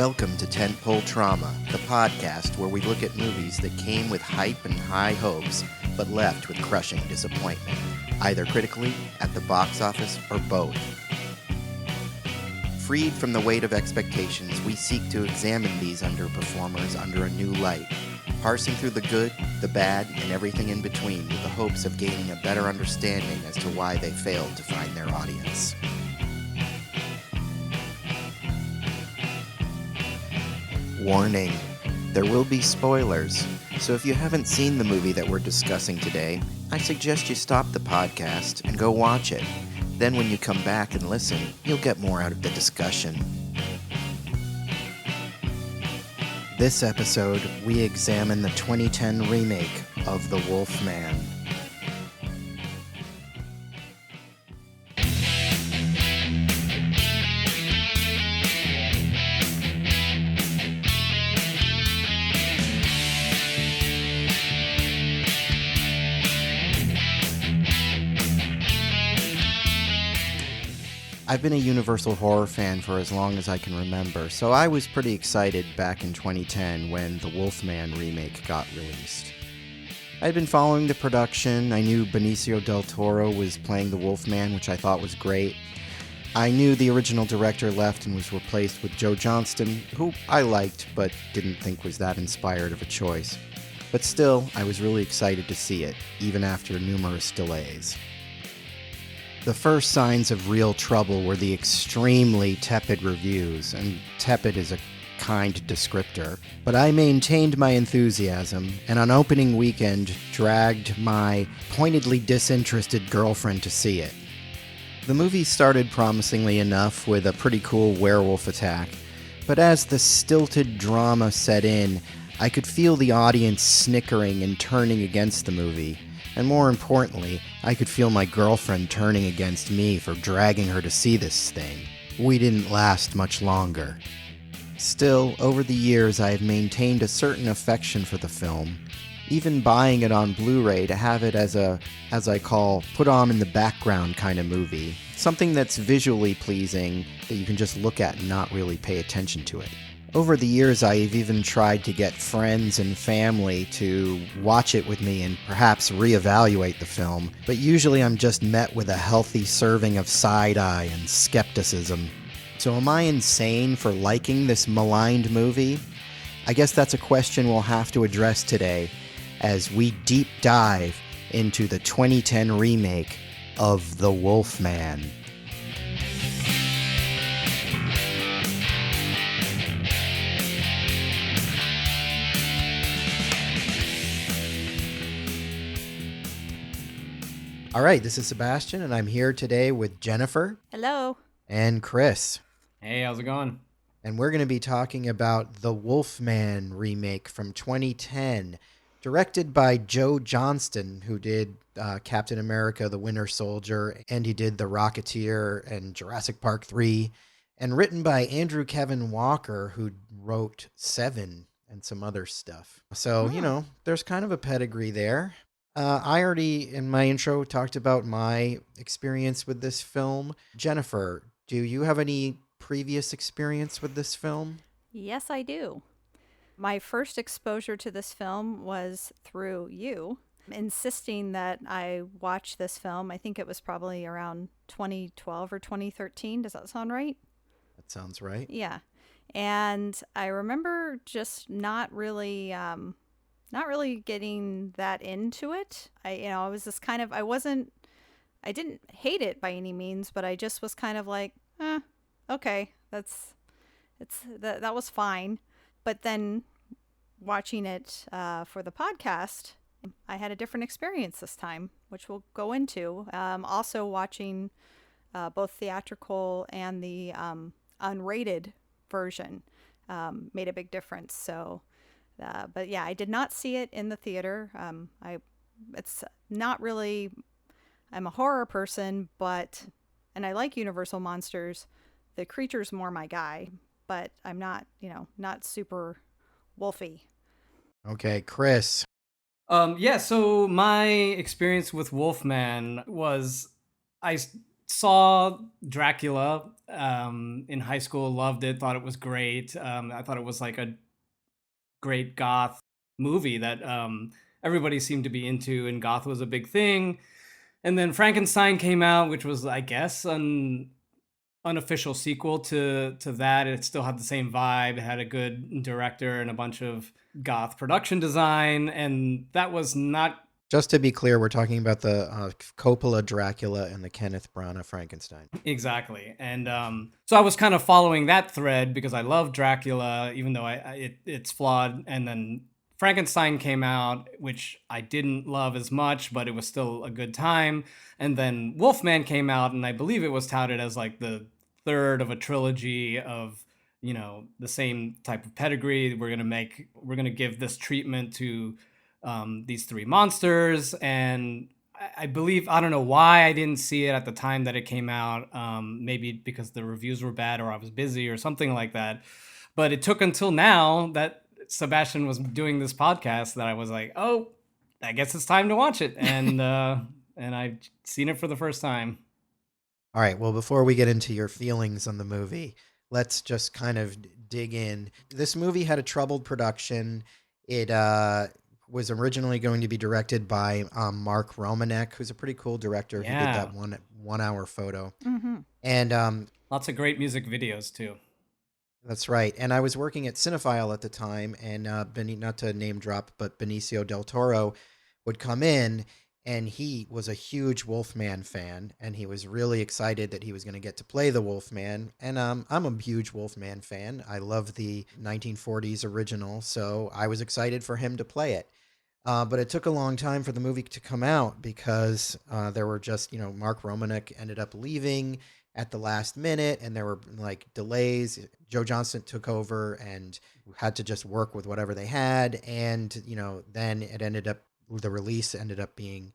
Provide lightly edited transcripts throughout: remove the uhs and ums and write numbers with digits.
Welcome to Tentpole Trauma, the podcast where we look at movies that came with hype and high hopes, but left with crushing disappointment, either critically, at the box office, or both. Freed from the weight of expectations, we seek to examine these underperformers under a new light, parsing through the good, the bad, and everything in between with the hopes of gaining a better understanding as to why they failed to find their audience. Warning, there will be spoilers, so if you haven't seen the movie that we're discussing today, I suggest you stop the podcast and go watch it. Then when you come back and listen, you'll get more out of the discussion. This episode, we examine the 2010 remake of The Wolfman. I've been a Universal horror fan for as long as I can remember, so I was pretty excited back in 2010 when the Wolfman remake got released. I'd been following the production. I knew Benicio del Toro was playing the Wolfman, which I thought was great. I knew the original director left and was replaced with Joe Johnston, who I liked but didn't think was that inspired of a choice. But still, I was really excited to see it, even after numerous delays. The first signs of real trouble were the extremely tepid reviews, and tepid is a kind descriptor. But I maintained my enthusiasm, and on opening weekend dragged my pointedly disinterested girlfriend to see it. The movie started promisingly enough with a pretty cool werewolf attack, but as the stilted drama set in, I could feel the audience snickering and turning against the movie. And more importantly, I could feel my girlfriend turning against me for dragging her to see this thing. We didn't last much longer. Still, over the years I have maintained a certain affection for the film, even buying it on Blu-ray to have it as I call, put on in the background kind of movie. Something that's visually pleasing that you can just look at and not really pay attention to it. Over the years, I've even tried to get friends and family to watch it with me and perhaps reevaluate the film, but usually I'm just met with a healthy serving of side-eye and skepticism. So am I insane for liking this maligned movie? I guess that's a question we'll have to address today as we deep dive into the 2010 remake of The Wolfman. All right, this is Sebastian, and I'm here today with Jennifer. Hello. And Chris. Hey, how's it going? And we're going to be talking about the Wolfman remake from 2010, directed by Joe Johnston, who did Captain America, the Winter Soldier, and he did The Rocketeer and Jurassic Park 3, and written by Andrew Kevin Walker, who wrote Seven and some other stuff. So, there's kind of a pedigree there. I already, in my intro, talked about my experience with this film. Jennifer, do you have any previous experience with this film? Yes, I do. My first exposure to this film was through you, insisting that I watch this film. I think it was probably around 2012 or 2013. Does that sound right? That sounds right. Yeah. And I remember just not really getting that into it. I was just kind of, I didn't hate it by any means, but I just was kind of like, okay, that was fine. But then watching it for the podcast, I had a different experience this time, which we'll go into. Also watching both theatrical and the unrated version made a big difference. So, but yeah, I did not see it in the theater. It's not really, I'm a horror person, and I like Universal monsters. The creature's more my guy, but I'm not, not super wolfy. Okay, Chris. So my experience with Wolfman was I saw Dracula in high school, loved it, thought it was great. I thought it was like a great goth movie that everybody seemed to be into, and goth was a big thing. And then Frankenstein came out, which was, I guess, an unofficial sequel to that. It still had the same vibe. It had a good director and a bunch of goth production design, and that was not Just to be clear, we're talking about the Coppola Dracula and the Kenneth Branagh Frankenstein. exactly. And so I was kind of following that thread because I love Dracula, even though it's flawed. And then Frankenstein came out, which I didn't love as much, but it was still a good time. And then Wolfman came out, and I believe it was touted as like the third of a trilogy of, the same type of pedigree. We're gonna give this treatment to these three monsters. And I believe, I don't know why I didn't see it at the time that it came out. Maybe because the reviews were bad or I was busy or something like that. But it took until now that Sebastian was doing this podcast that I was like, oh, I guess it's time to watch it. And I've seen it for the first time. All right, well, before we get into your feelings on the movie, let's just kind of dig in. This movie had a troubled production. It was originally going to be directed by Mark Romanek, who's a pretty cool director. He did Yeah. that 1 hour photo. Mm-hmm. And Lots of great music videos too. that's right. And I was working at Cinephile at the time, and not to name drop, but Benicio del Toro would come in, and he was a huge Wolfman fan, and he was really excited that he was going to get to play the Wolfman. And I'm a huge Wolfman fan. I love the 1940s original, so I was excited for him to play it. But it took a long time for the movie to come out because there were just, Mark Romanek ended up leaving at the last minute, and there were like delays. Joe Johnston took over and had to just work with whatever they had. And, then the release ended up being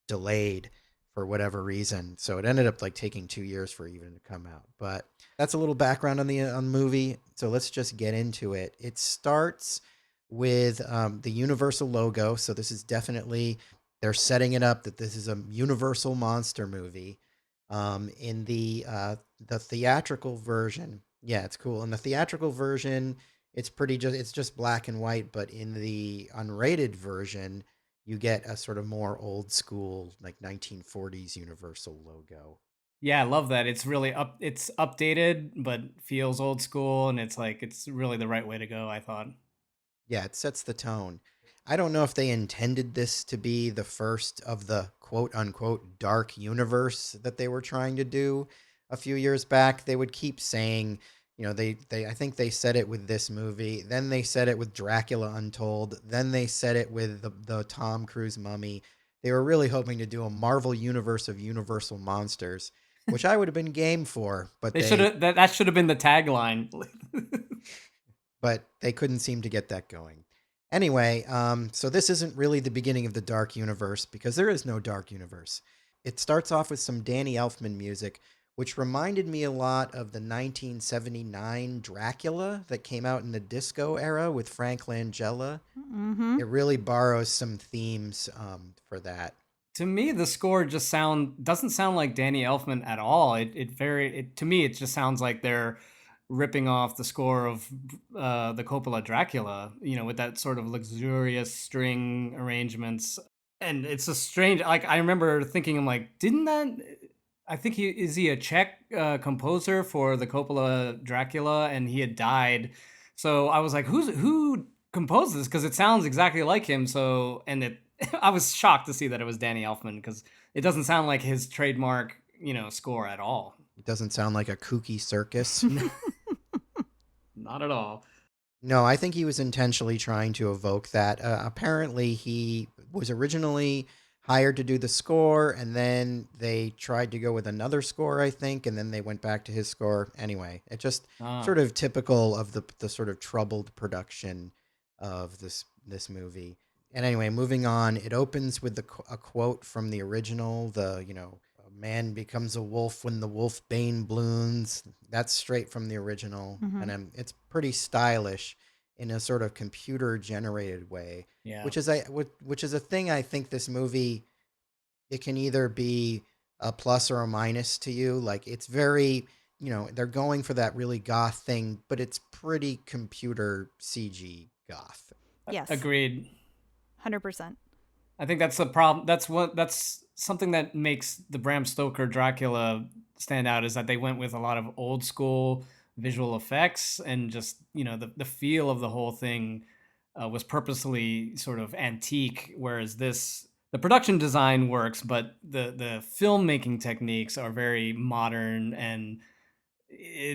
delayed for whatever reason. So it ended up like taking 2 years for it even to come out. But that's a little background on the movie. So let's just get into it. It starts with the Universal logo. So this is definitely, they're setting it up that this is a Universal monster movie. In the theatrical version, yeah, it's cool. In the theatrical version, it's just black and white. But in the unrated version, you get a sort of more old school, like 1940s Universal logo. Yeah, I love that. It's updated, but feels old school. And it's really the right way to go, I thought. Yeah, it sets the tone. I don't know if they intended this to be the first of the quote unquote dark universe that they were trying to do a few years back. They would keep saying, I think they said it with this movie, then they said it with Dracula Untold, then they said it with the Tom Cruise Mummy. They were really hoping to do a Marvel universe of Universal monsters, which I would have been game for, but They should have that should have been the tagline. they couldn't seem to get that going. Anyway, so this isn't really the beginning of the Dark Universe because there is no Dark Universe. It starts off with some Danny Elfman music, which reminded me a lot of the 1979 Dracula that came out in the disco era with Frank Langella. Mm-hmm. It really borrows some themes for that. To me, the score doesn't sound like Danny Elfman at all. To me it just sounds like they're ripping off the score of the Coppola Dracula, with that sort of luxurious string arrangements. And it's a strange, like, I remember thinking, I'm like, didn't that I think he a Czech composer for the Coppola Dracula, and he had died. So I was like, who composed this? Because it sounds exactly like him. So I was shocked to see that it was Danny Elfman because it doesn't sound like his trademark, score at all. It doesn't sound like a kooky circus. Not at all. No, I think he was intentionally trying to evoke that. Apparently, he was originally hired to do the score, and then they tried to go with another score, I think, and then they went back to his score. Anyway, it just Ah. sort of typical of the sort of troubled production of this movie. And anyway, moving on, it opens with a quote from the original. A man becomes a wolf when the wolf bane blooms. That's straight from the original, Mm-hmm. and it's pretty stylish in a sort of computer generated way, Yeah. which is a thing I think this movie, it can either be a plus or a minus to you? Like it's very, they're going for that really goth thing, but it's pretty computer CG goth. Yes, Agreed. 100%. I think that's the problem. That's something that makes the Bram Stoker Dracula stand out, is that they went with a lot of old school visual effects, and just, the feel of the whole thing was purposely sort of antique, whereas the production design works, but the filmmaking techniques are very modern, and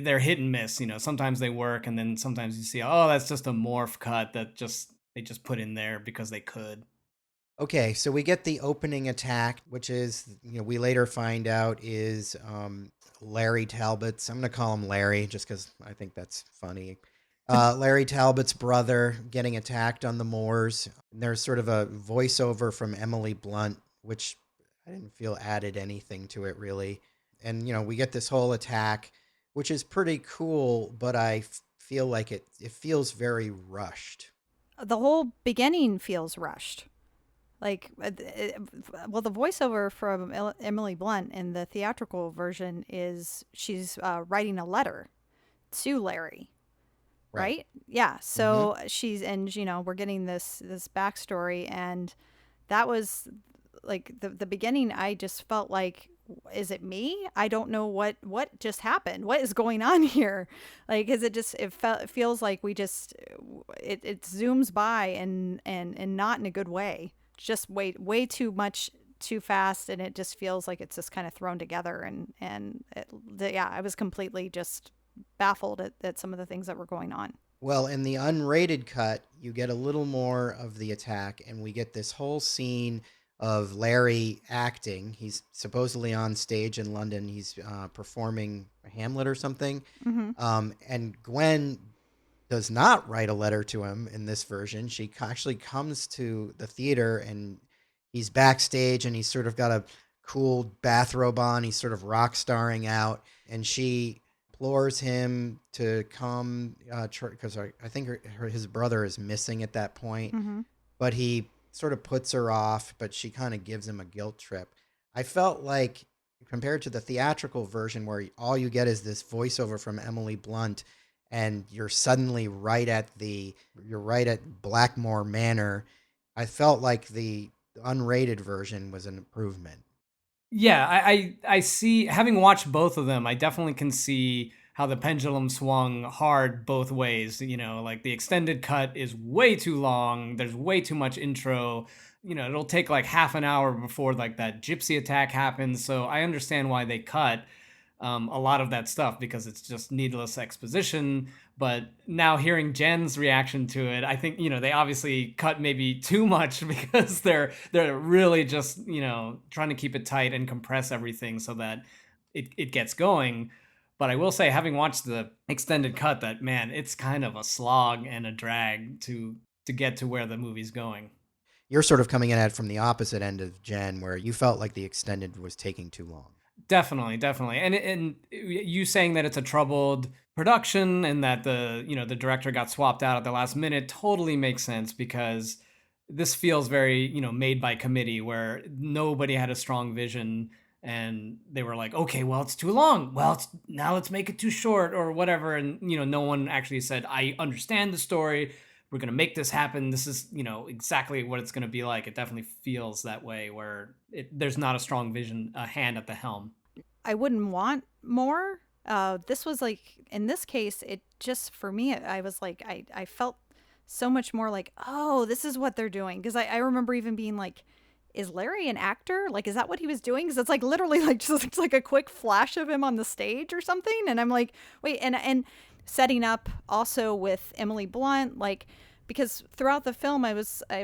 they're hit and miss. Sometimes they work, and then sometimes you see, oh, that's just a morph cut that just they just put in there because they could. Okay, so we get the opening attack, which is, we later find out is Larry Talbot's. I'm going to call him Larry just because I think that's funny. Larry Talbot's brother getting attacked on the moors. There's sort of a voiceover from Emily Blunt, which I didn't feel added anything to it really. And, we get this whole attack, which is pretty cool, but I feel like it feels very rushed. The whole beginning feels rushed. Like, well, the voiceover from Emily Blunt in the theatrical version is she's writing a letter to Larry, Right. right? Yeah. Hmm. So and we're getting this backstory, and that was like the beginning. I just felt like, is it me? I don't know what just happened. What is going on here? Like, is it just it feels like we just it zooms by and not in a good way. Just way too much too fast, and it just feels like it's just kind of thrown together, yeah, I was completely just baffled at some of the things that were going on. Well, in the unrated cut, you get a little more of the attack, and we get this whole scene of Larry acting. He's supposedly on stage in London. He's performing Hamlet or something. Mm-hmm. And Gwen does not write a letter to him in this version. She actually comes to the theater, and he's backstage, and he's sort of got a cool bathrobe on. He's sort of rock starring out, and she implores him to come because I think his brother is missing at that point, Mm-hmm. but he sort of puts her off, but she kind of gives him a guilt trip. I felt like, compared to the theatrical version where all you get is this voiceover from Emily Blunt, and you're right at Blackmoore Manor, I felt like the unrated version was an improvement. Yeah, I see. Having watched both of them, I definitely can see how the pendulum swung hard both ways. Like the extended cut is way too long. There's way too much intro. It'll take like half an hour before like that gypsy attack happens. So I understand why they cut a lot of that stuff, because it's just needless exposition. But now hearing Jen's reaction to it, I think they obviously cut maybe too much because they're really just trying to keep it tight and compress everything so that it gets going. But I will say, having watched the extended cut, that man, it's kind of a slog and a drag to get to where the movie's going. You're sort of coming at it from the opposite end of Jen, where you felt like the extended was taking too long. Definitely, definitely. And you saying that it's a troubled production and that the director got swapped out at the last minute totally makes sense, because this feels very, made by committee, where nobody had a strong vision, and they were like, "Okay, well, it's too long. Well, now let's make it too short or whatever." And no one actually said, "I understand the story. We're going to make this happen. This is, exactly what it's going to be like." It definitely feels that way, where there's not a strong vision, a hand at the helm. I wouldn't want more. This was like, in this case, it just, for me, I was like, I felt so much more like, oh, this is what they're doing. Because I remember even being like, is Larry an actor? Like, is that what he was doing? Because it's like literally like just it's like a quick flash of him on the stage or something. And I'm like, wait, and setting up also with Emily Blunt, like, because throughout the film, I'm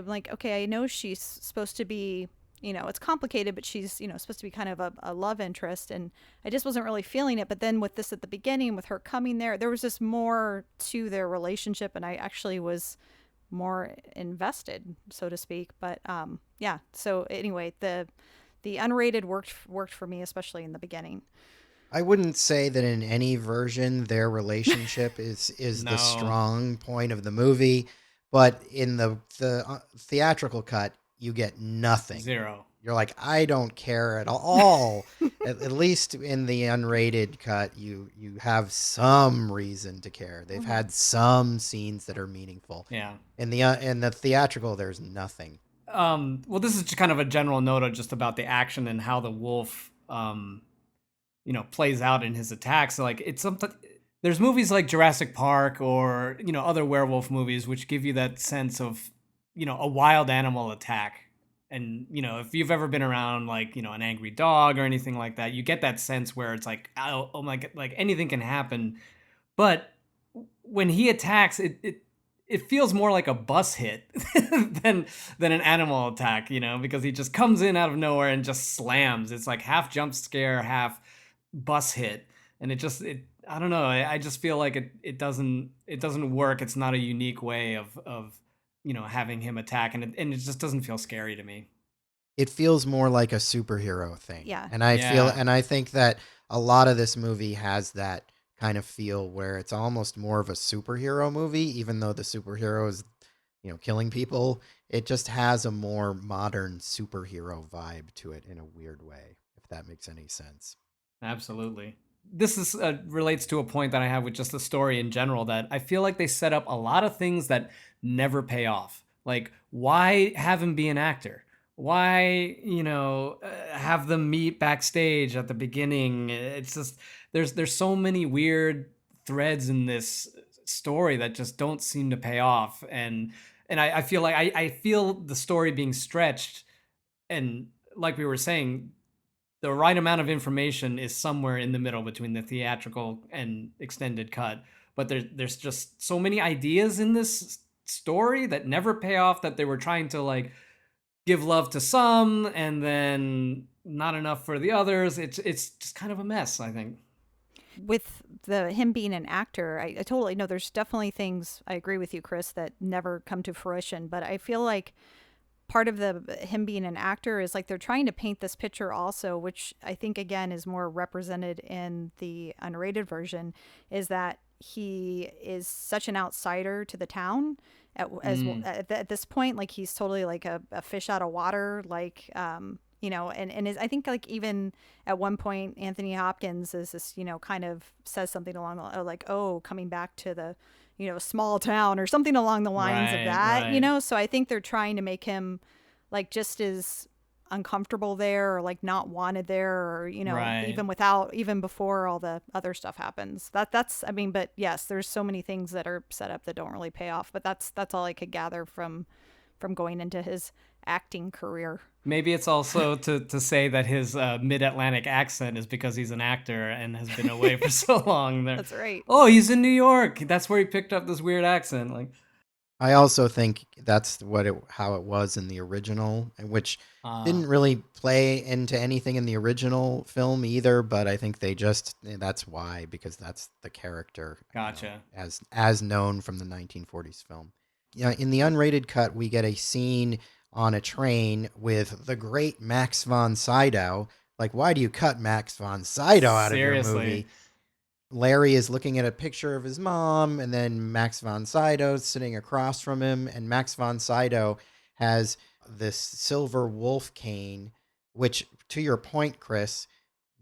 like, okay, I know she's supposed to be, it's complicated, but she's, supposed to be kind of a love interest. And I just wasn't really feeling it. But then with this at the beginning, with her coming there was just more to their relationship. And I actually was more invested, so to speak. But yeah. So anyway, the unrated worked for me, especially in the beginning. I wouldn't say that in any version their relationship is the No, strong point of the movie, but in the theatrical cut, you get nothing. zero. you're like, I don't care at all. At least in the unrated cut, you have some reason to care. They've had some scenes that are meaningful. Yeah. In the theatrical, there's nothing. Well, this is just kind of a general note just about the action and how the wolf, plays out in his attacks. Like it's something. There's movies like Jurassic Park or other werewolf movies which give you that sense of a wild animal attack. And if you've ever been around like an angry dog or anything like that, you get that sense where it's like, oh my god, like anything can happen. But when he attacks, it feels more like a bus hit than an animal attack, because he just comes in out of nowhere and just slams. It's like half jump scare, half bus hit, and it I don't know. I just feel like it doesn't work. It's not a unique way of having him attack, and it just doesn't feel scary to me. It feels more like a superhero thing. Yeah. And I think that a lot of this movie has that kind of feel where it's almost more of a superhero movie, even though the superhero is, killing people. It just has a more modern superhero vibe to it in a weird way, if that makes any sense. Absolutely. This is relates to a point that I have with just the story in general, that I feel like they set up a lot of things that never pay off. Like, why have him be an actor? Why, have them meet backstage at the beginning? It's just there's so many weird threads in this story that just don't seem to pay off, and I feel like I feel the story being stretched, and like we were saying, the right amount of information is somewhere in the middle between the theatrical and extended cut. But there's just so many ideas in this story that never pay off, that they were trying to like give love to some and then not enough for the others. It's just kind of a mess, I think. With him being an actor, I totally know there's definitely things, I agree with you, Chris, that never come to fruition. But I feel like part of the him being an actor is like they're trying to paint this picture also, which I think again is more represented in the unrated version, is that he is such an outsider to the town at this point. Like he's totally like a fish out of water, like and I think like even at one point Anthony Hopkins is this kind of says something along the like, oh, coming back to the small town or something along the lines of that, right. So I think they're trying to make him like just as uncomfortable there, or like not wanted there, or Right. even before all the other stuff happens. That's I mean, but yes, there's so many things that are set up that don't really pay off, but that's all I could gather from going into his acting career. Maybe it's also to say that his mid-Atlantic accent is because he's an actor and has been away for so long. There, That's right. oh, he's in New York. That's where he picked up this weird accent. Like, I also think that's how it was in the original, which didn't really play into anything in the original film either. But I think that's why, because that's the character. Gotcha. As known from the 1940s film. In the unrated cut, we get a scene on a train with the great Max von Sydow. Like, why do you cut Max von Sydow out of your movie? Seriously. Larry is looking at a picture of his mom, and then Max von Sydow sitting across from him, and Max von Sydow has this silver wolf cane, which, to your point, Chris,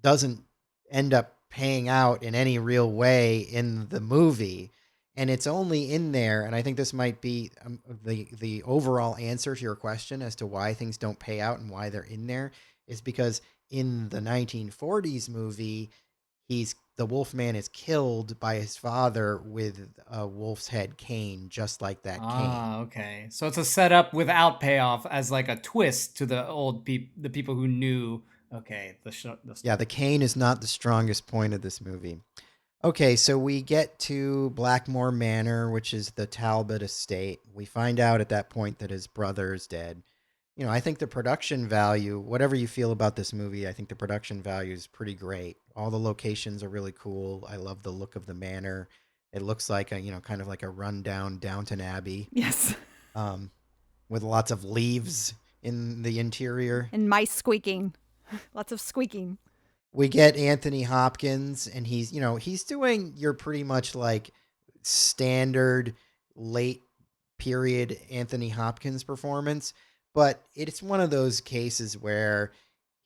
doesn't end up paying out in any real way in the movie. And it's only in there, and I think this might be the overall answer to your question as to why things don't pay out and why they're in there, is because in the 1940s movie, the Wolfman is killed by his father with a wolf's head cane, just like that cane. Okay. So it's a setup without payoff as like a twist to the the people who knew. Okay, Yeah, the cane is not the strongest point of this movie. Okay, so we get to Blackmoore Manor, which is the Talbot estate. We find out at that point that his brother is dead. I think the production value, whatever you feel about this movie, I think the production value is pretty great. All the locations are really cool. I love the look of the manor. It looks like kind of like a rundown Downton Abbey. Yes. With lots of leaves in the interior. And mice squeaking. Lots of squeaking. We get Anthony Hopkins, and he's doing your pretty much like standard late period Anthony Hopkins performance, but it's one of those cases where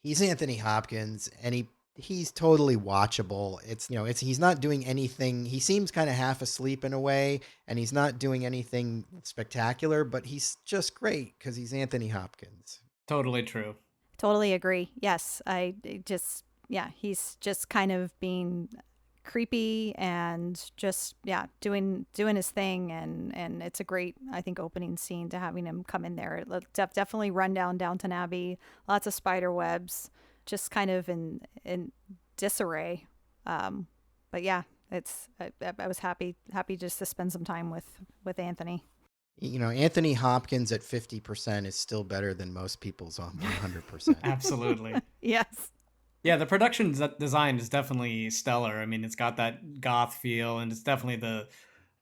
he's Anthony Hopkins and he's totally watchable. It's he's not doing anything. He seems kind of half asleep in a way, and he's not doing anything spectacular, but he's just great because he's Anthony Hopkins. Totally true. Totally agree. Yes, yeah, he's just kind of being creepy and just doing his thing, and it's a great, I think, opening scene to having him come in there. Definitely run down Downton Abbey, lots of spider webs, just kind of in disarray. But yeah, I was happy just to spend some time with Anthony. Anthony Hopkins at 50% is still better than most people's on 100%. Absolutely. Yes. Yeah, the production design is definitely stellar. I mean, it's got that goth feel, and it's definitely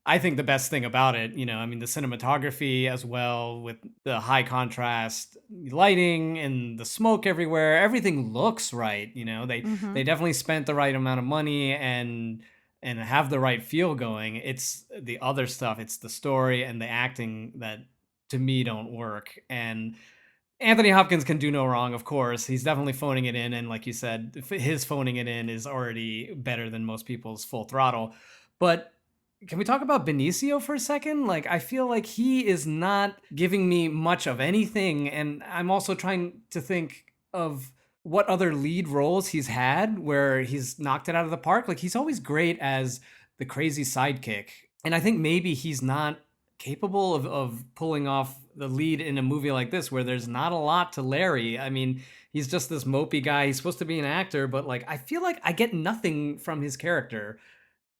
I think the best thing about it, I mean, the cinematography as well, with the high contrast lighting and the smoke everywhere, everything looks right. Mm-hmm. They definitely spent the right amount of money and have the right feel going. It's the other stuff, it's the story and the acting that to me don't work. And Anthony Hopkins can do no wrong, of course. He's definitely phoning it in. And like you said, his phoning it in is already better than most people's full throttle. But can we talk about Benicio for a second? Like, I feel like he is not giving me much of anything. And I'm also trying to think of what other lead roles he's had where he's knocked it out of the park. Like, he's always great as the crazy sidekick. And I think maybe he's not capable of pulling off the lead in a movie like this where there's not a lot to Larry. I mean, he's just this mopey guy. He's supposed to be an actor, but like I feel like I get nothing from his character.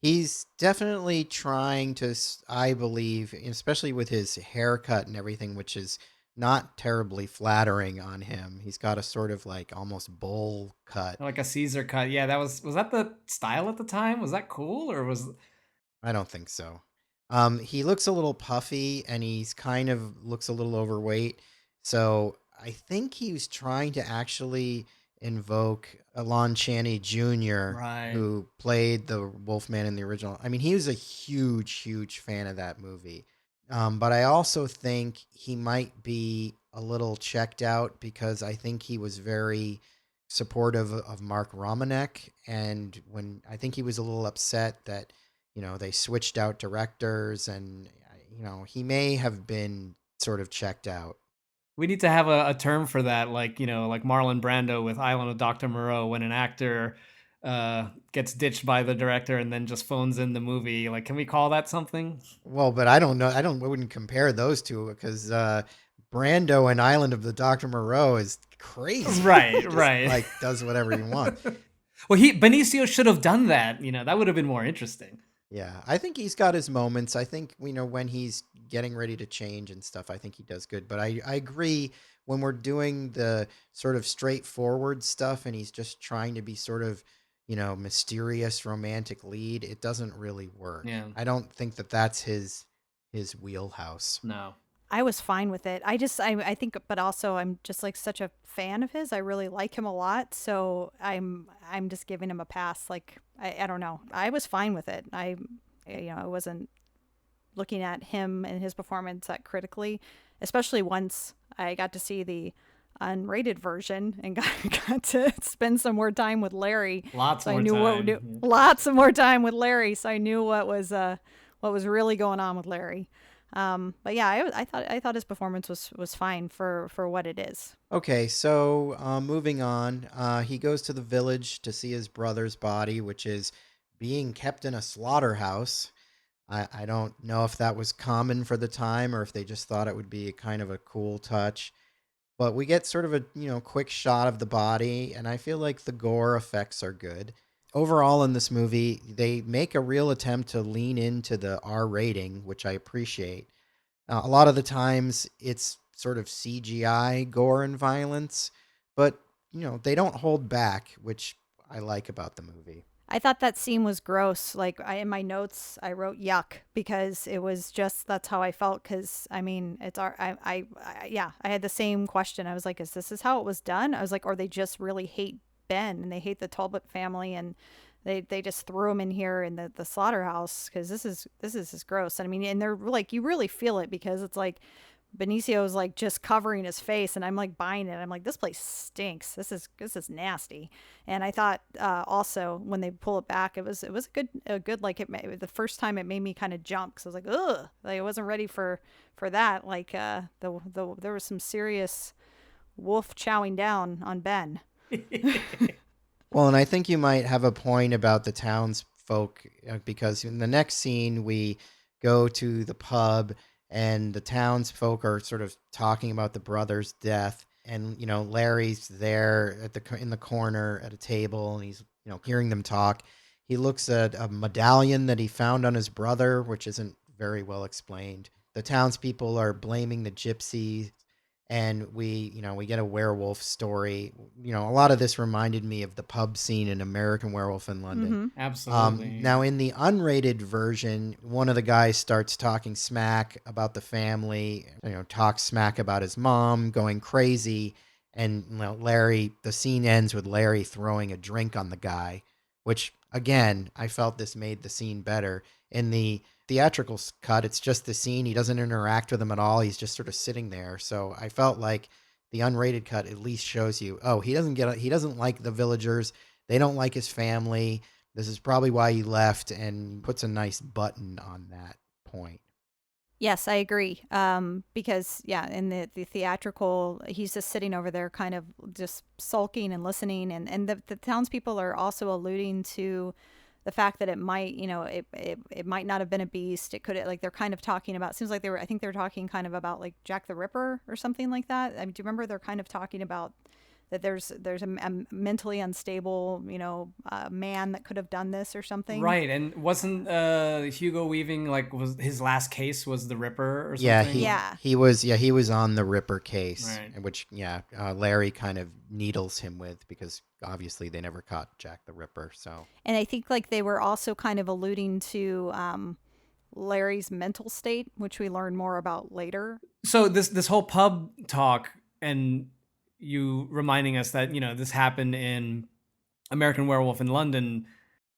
He's definitely trying to, I believe, especially with his haircut and everything, which is not terribly flattering on him. He's got a sort of like almost bowl cut. Like a Caesar cut. Yeah, that was that the style at the time? Was that cool or was I don't think so. He looks a little puffy and he's kind of looks a little overweight. So I think he was trying to actually invoke Alon Chaney Jr., right? who played the Wolfman in the original. I mean, he was a huge, huge fan of that movie. But I also think he might be a little checked out because I think he was very supportive of Mark Romanek. And when I think he was a little upset that they switched out directors and, he may have been sort of checked out. We need to have a term for that, like, like Marlon Brando with Island of Dr. Moreau, when an actor gets ditched by the director and then just phones in the movie. Like, can we call that something? Well, but I don't know. I wouldn't compare those two because Brando and Island of the Dr. Moreau is crazy. Right, He just, right. like does whatever he wants. Well, Benicio should have done that. That would have been more interesting. Yeah, I think he's got his moments. I think, when he's getting ready to change and stuff, I think he does good. But I agree when we're doing the sort of straightforward stuff and he's just trying to be sort of, mysterious romantic lead, it doesn't really work. Yeah. I don't think that that's his wheelhouse. No. I was fine with it. I think, but also I'm just like such a fan of his. I really like him a lot. So I'm just giving him a pass. Like, I don't know. I was fine with it. I wasn't looking at him and his performance that critically, especially once I got to see the unrated version and got to spend some more time with Larry. Lots so more I knew time. Lots of more time with Larry. So I knew what was really going on with Larry. But yeah, I thought his performance was fine for what it is. Okay, so moving on, he goes to the village to see his brother's body, which is being kept in a slaughterhouse. I don't know if that was common for the time or if they just thought it would be a kind of a cool touch. But we get sort of a quick shot of the body, and I feel like the gore effects are good. Overall, in this movie, they make a real attempt to lean into the R rating, which I appreciate. A lot of the times, it's sort of CGI gore and violence, but they don't hold back, which I like about the movie. I thought that scene was gross. Like in my notes, I wrote yuck because it was just that's how I felt. Because I mean, it's our yeah. I had the same question. I was like, is how it was done? I was like, or they just really hate Ben and they hate the Talbot family and they just threw him in here in the slaughterhouse because this is just gross. And I mean, and they're like, you really feel it because it's like Benicio's like just covering his face, and I'm like buying it. I'm like, this place stinks. This is nasty. And I thought also when they pull it back, it was a good like the first time it made me kind of jump because I was like, ugh, like I wasn't ready for that. Like there was some serious wolf chowing down on Ben. Well, and I think you might have a point about the townsfolk because in the next scene we go to the pub and the townsfolk are sort of talking about the brother's death, and Larry's there in the corner at a table, and he's hearing them talk. He looks at a medallion that he found on his brother, which isn't very well explained. The townspeople are blaming the gypsy, and we get a werewolf story. A lot of this reminded me of the pub scene in American Werewolf in London. Mm-hmm. Absolutely. Now in the unrated version, one of the guys starts talking smack about the family, talks smack about his mom, going crazy, and the scene ends with Larry throwing a drink on the guy, which again, I felt this made the scene better. In the theatrical cut, it's just the scene. He doesn't interact with them at all. He's just sort of sitting there. So I felt like the unrated cut at least shows you, oh, he doesn't like the villagers. They don't like his family. This is probably why he left, and puts a nice button on that point. Yes, I agree. Because yeah, in the theatrical, he's just sitting over there, kind of just sulking and listening, and the townspeople are also alluding to the fact that it might, it might not have been a beast. It could, like, they're kind of talking about. Seems like I think they were talking kind of about like Jack the Ripper or something like that. I mean, do you remember they're kind of talking about that there's a mentally unstable, man that could have done this or something. Right, and wasn't Hugo Weaving was his last case was the Ripper or Yeah, something? he was on the Ripper case, Right. which Larry kind of needles him with, because obviously they never caught Jack the Ripper. So, And I think like they were also kind of alluding to Larry's mental state, which we learn more about later. So this whole pub talk and you reminding us that this happened in American Werewolf in London,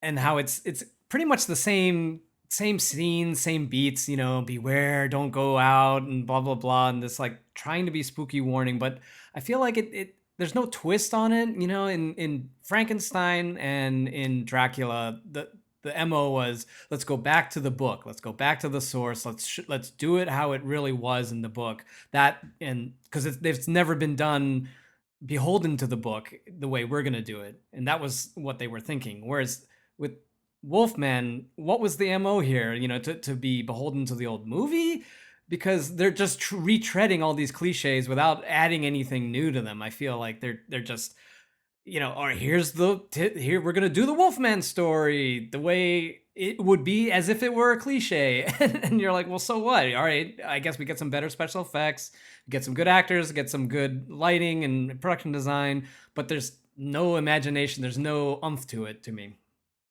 and how it's pretty much the same scene, same beats, beware, don't go out, and blah blah blah, and this like trying to be spooky warning, but I feel like it there's no twist on it. In Frankenstein and in Dracula, the MO was, let's go back to the book, let's go back to the source, let's do it how it really was in the book. That, and because it's never been done beholden to the book the way we're going to do it. And that was what they were thinking. Whereas with Wolfman, what was the MO here? To be beholden to the old movie? Because they're just retreading all these cliches without adding anything new to them. I feel like they're just, all right, here we're gonna do the Wolfman story the way it would be, as if it were a cliche. And you're like, well, so what? All right, I guess we get some better special effects, get some good actors, get some good lighting and production design, but there's no imagination, there's no umph to it to me.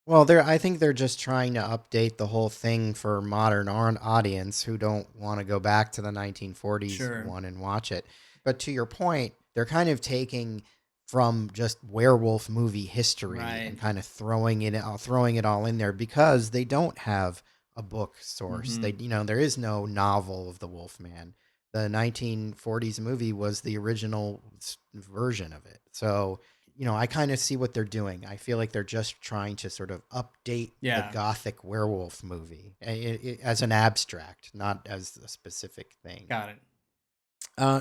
well, I think they're just trying to update the whole thing for modern audience who don't want to go back to the 1940s Sure. one and watch it. But to your point, they're kind of taking from just werewolf movie history Right. and kind of throwing it all in there, because they don't have a book source. There is no novel of the Wolfman. The 1940s movie was the original version of it. So, I kind of see what they're doing. I feel like they're just trying to sort of update the Gothic werewolf movie as an abstract, not as a specific thing. Got it.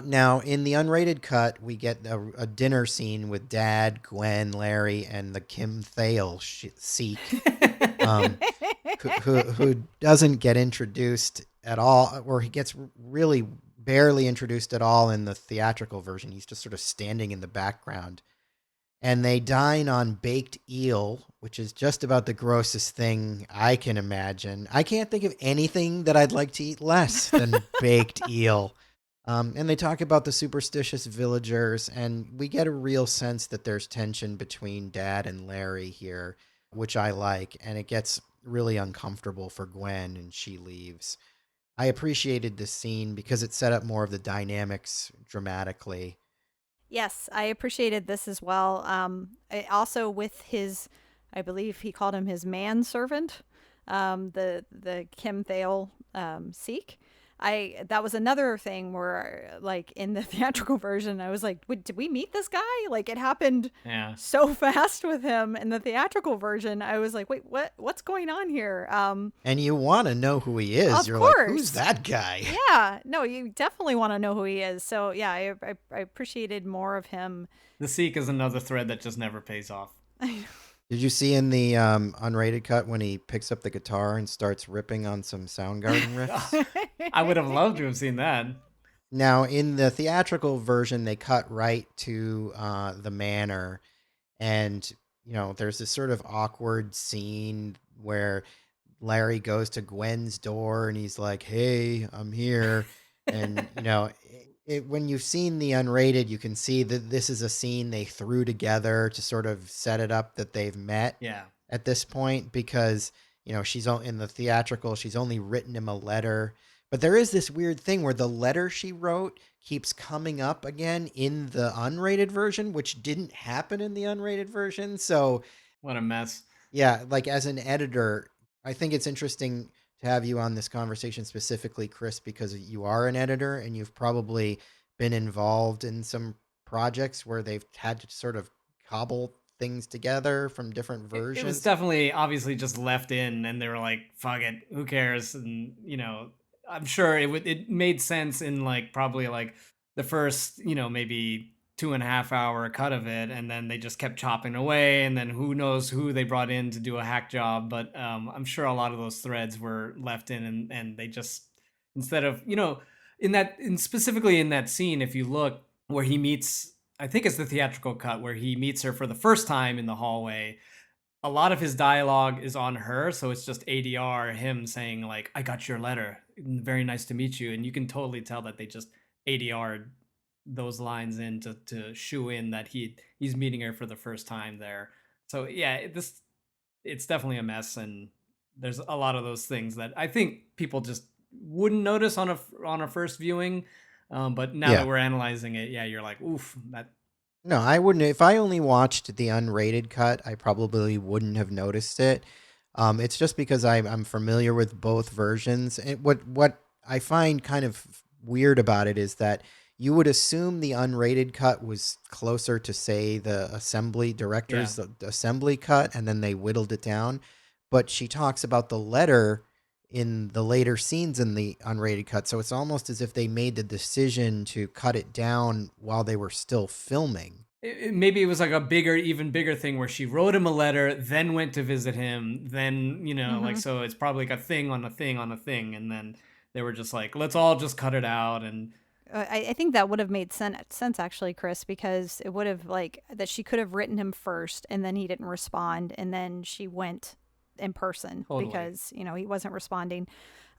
Now, in the unrated cut, we get a dinner scene with Dad, Gwen, Larry, and the Kim Thale Seek, who doesn't get introduced at all, or he gets really barely introduced at all in the theatrical version. He's just sort of standing in the background. And they dine on baked eel, which is just about the grossest thing I can imagine. I can't think of anything that I'd like to eat less than baked eel. And they talk about the superstitious villagers, and we get a real sense that there's tension between Dad and Larry here, which I like, and it gets really uncomfortable for Gwen, and she leaves. I appreciated this scene because it set up more of the dynamics dramatically. Yes, I appreciated this as well. Also with his, I believe he called him his manservant, the Kim Thale Seek. that was another thing where, like, in the theatrical version, I was like, wait, did we meet this guy? Like, it happened Yeah. so fast with him. In the theatrical version, I was like, wait, what's going on here? And you want to know who he is. Of You're course. like, who's that guy? Yeah, no, you definitely want to know who he is. So yeah, I appreciated more of him. The Seek is another thread that just never pays off. Did you see in the unrated cut when he picks up the guitar and starts ripping on some Soundgarden riffs? I would have loved to have seen that. Now, in the theatrical version, they cut right to the manor, and there's this sort of awkward scene where Larry goes to Gwen's door and he's like, "Hey, I'm here," and when you've seen the unrated, you can see that this is a scene they threw together to sort of set it up that they've met Yeah. at this point, because she's in the theatrical, she's only written him a letter, but there is this weird thing where the letter she wrote keeps coming up again in the unrated version, which didn't happen in the unrated version. So What a mess. yeah, like as an editor, I think it's interesting to have you on this conversation specifically, Chris, because you are an editor and you've probably been involved in some projects where they've had to sort of cobble things together from different versions. It was definitely obviously just left in, and they were like, fuck it, who cares? And I'm sure it made sense in like probably like the first maybe 2.5 hour cut of it, and then they just kept chopping away, and then who knows who they brought in to do a hack job. But I'm sure a lot of those threads were left in, and they just, instead of specifically in that scene, if you look where he meets, I think it's the theatrical cut where he meets her for the first time in the hallway. A lot of his dialogue is on her, so it's just ADR, him saying like, "I got your letter. Very nice to meet you," and you can totally tell that they just ADR'd those lines in to shoe in that he's meeting her for the first time there. So yeah, it's definitely a mess, and there's a lot of those things that I think people just wouldn't notice on a first viewing. But now that we're analyzing it, yeah, you're like, oof, that. No, I wouldn't. If I only watched the unrated cut, I probably wouldn't have noticed it. It's just because I'm familiar with both versions. And what I find kind of weird about it is that you would assume the unrated cut was closer to, say, the assembly director's assembly cut, and then they whittled it down. But she talks about the letter in the later scenes in the unrated cut, so it's almost as if they made the decision to cut it down while they were still filming. Maybe it was like a even bigger thing where she wrote him a letter, then went to visit him, then like, so it's probably like a thing on a thing on a thing, and then they were just like, let's all just cut it out. And I think that would have made sense actually, Chris, because it would have, like, that she could have written him first and then he didn't respond, and then she went in person because he wasn't responding.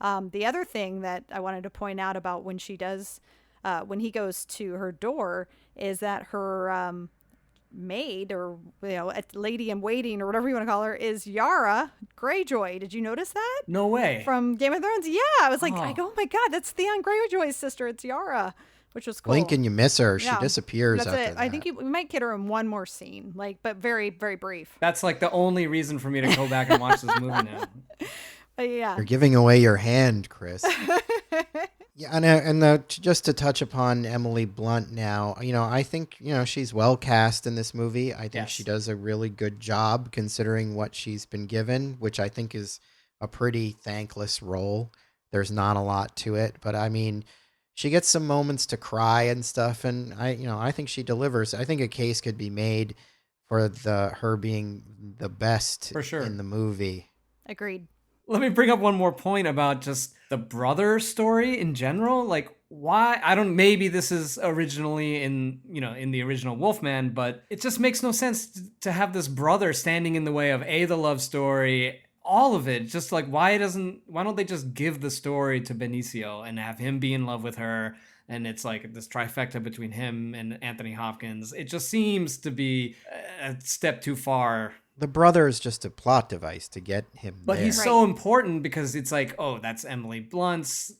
The other thing that I wanted to point out about when she does when he goes to her door is that her maid, or a lady in waiting, or whatever you want to call her, is Yara Greyjoy. Did you notice that? No way. From Game of Thrones. Yeah, I was like, oh my god, that's Theon Greyjoy's sister. It's Yara, which was cool. Blink and you miss her. She disappears after that. I think we might get her in one more scene, but very, very brief. That's like the only reason for me to go back and watch this movie now. But yeah. You're giving away your hand, Chris. Yeah, and just to touch upon Emily Blunt now, I think, she's well cast in this movie. I think she does a really good job considering what she's been given, which I think is a pretty thankless role. There's not a lot to it, but I mean, she gets some moments to cry and stuff, and I think she delivers. I think a case could be made for her being the best for sure in the movie. Agreed. Let me bring up one more point about just the brother story in general. Like, why? Maybe this is originally in the original Wolfman, but it just makes no sense to have this brother standing in the way of the love story, all of it. Just like, why don't they just give the story to Benicio and have him be in love with her? And it's like this trifecta between him and Anthony Hopkins. It just seems to be a step too far. The brother is just a plot device to get him but there. He's so important because it's like, that's Emily Blunt's,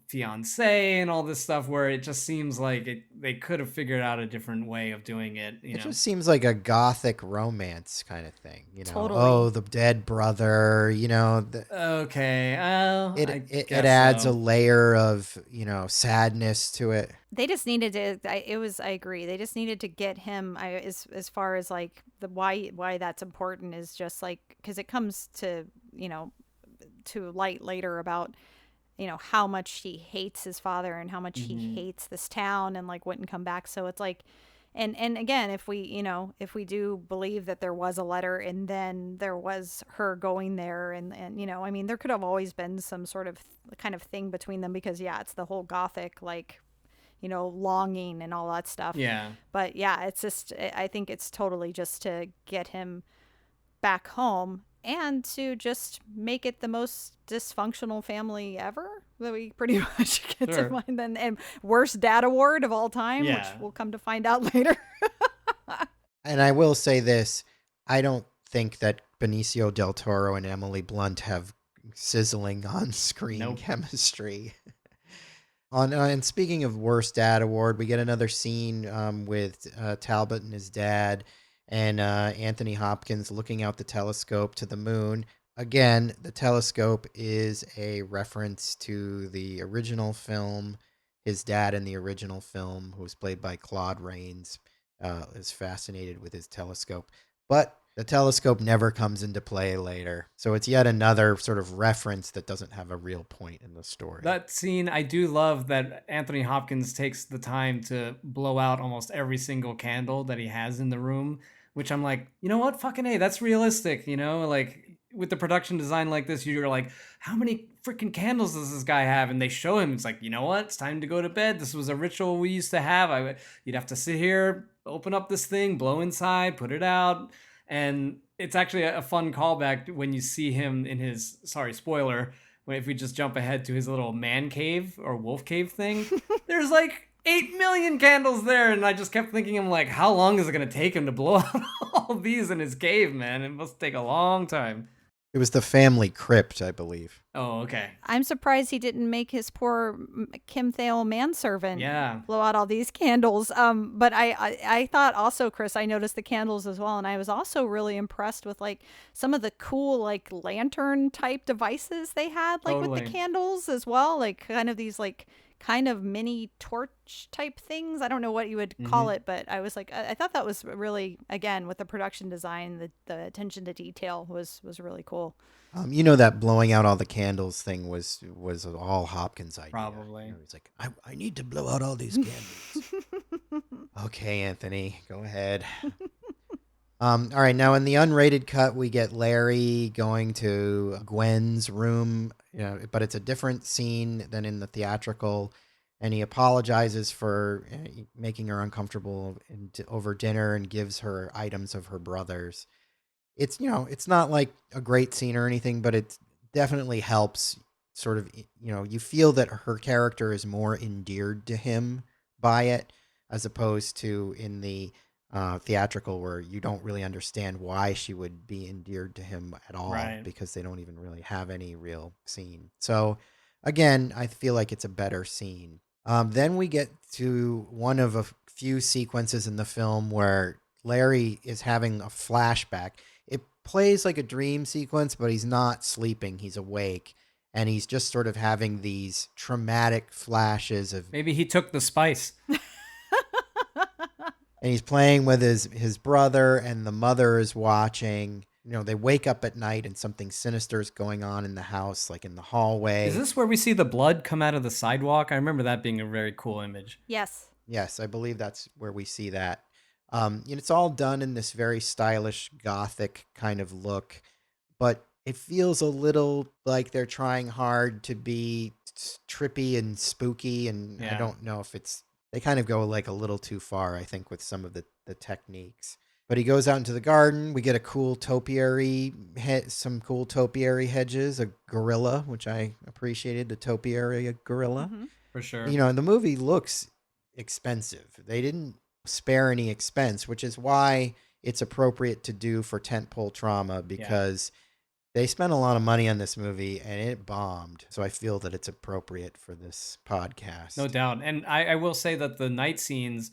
fiance and all this stuff, where it just seems like they could have figured out a different way of doing it. It just seems like a gothic romance kind of thing, Totally. Oh, the dead brother, Okay, well, I it guess adds so. a layer of, sadness to it. They just needed to. I agree. They just needed to get him. As far as like the why that's important is just like because it comes to to light later about how much he hates his father and how much he Mhm. hates this town and like wouldn't come back. So it's like, and again, if we if we do believe that there was a letter and then there was her going there and I mean there could have always been some sort of kind of thing between them because yeah, it's the whole gothic like longing and all that stuff. Yeah. But yeah, it's just, I think it's totally just to get him back home and to just make it the most dysfunctional family ever that we pretty much get to Sure. find. Then, and worst dad award of all time, which Yeah. we'll come to find out later. And I will say this, I don't think that Benicio del Toro and Emily Blunt have sizzling on-screen Nope. chemistry. And speaking of worst dad award, we get another scene with Talbot and his dad, and Anthony Hopkins looking out the telescope to the moon. Again, the telescope is a reference to the original film. His dad in the original film, who was played by Claude Rains, is fascinated with his telescope. But the telescope never comes into play later. So it's yet another sort of reference that doesn't have a real point in the story. That scene, I do love that Anthony Hopkins takes the time to blow out almost every single candle that he has in the room, which I'm like, you know what? Fucking A, that's realistic, Like with the production design like this, you're like, how many freaking candles does this guy have? And they show him, it's like, you know what? It's time to go to bed. This was a ritual we used to have. You'd have to sit here, open up this thing, blow inside, put it out. And it's actually a fun callback when you see him in his, sorry, spoiler, if we just jump ahead to his little man cave or wolf cave thing, there's like 8 million candles there. And I just kept thinking, I'm like, how long is it going to take him to blow out all these in his cave, man? It must take a long time. It was the family crypt, I believe. Oh, okay. I'm surprised he didn't make his poor Kim Thale manservant Yeah. blow out all these candles. But I thought also, Chris, I noticed the candles as well, and I was also really impressed with like some of the cool like lantern type devices they had, like with the Totally. candles as well, like kind of these like kind of mini torch type things. I don't know what you would call it, but I was like, I thought that was really, again, with the production design, the attention to detail was really cool. That blowing out all the candles thing was all Hopkins' idea. Probably. He's like, I need to blow out all these candles. Okay, Anthony, go ahead. All right, now in the unrated cut, we get Larry going to Gwen's room, but it's a different scene than in the theatrical, and he apologizes for making her uncomfortable over dinner and gives her items of her brother's. It's not like a great scene or anything, but it definitely helps sort of, you feel that her character is more endeared to him by it, as opposed to in the theatrical where you don't really understand why she would be endeared to him at all, Right. because they don't even really have any real scene. So again, I feel like it's a better scene. Then we get to one of a few sequences in the film where Larry is having a flashback. It plays like a dream sequence, but he's not sleeping. He's awake. And he's just sort of having these traumatic flashes of. Maybe he took the spice. And he's playing with his brother, and the mother is watching. They wake up at night and something sinister is going on in the house, like in the hallway. Is this where we see the blood come out of the sidewalk? I remember that being a very cool image. Yes. Yes, I believe that's where we see that. It's all done in this very stylish gothic kind of look, but it feels a little like they're trying hard to be trippy and spooky, and I don't know if they kind of go like a little too far, I think, with some of the techniques. But he goes out into the garden. We get a cool topiary, some cool topiary hedges, a gorilla, which I appreciated, the topiary gorilla. Mm-hmm. For sure. The movie looks expensive. They didn't spare any expense, which is why it's appropriate to do for tentpole trauma, because They spent a lot of money on this movie, and it bombed. So I feel that it's appropriate for this No podcast. doubt. And I will say that the night scenes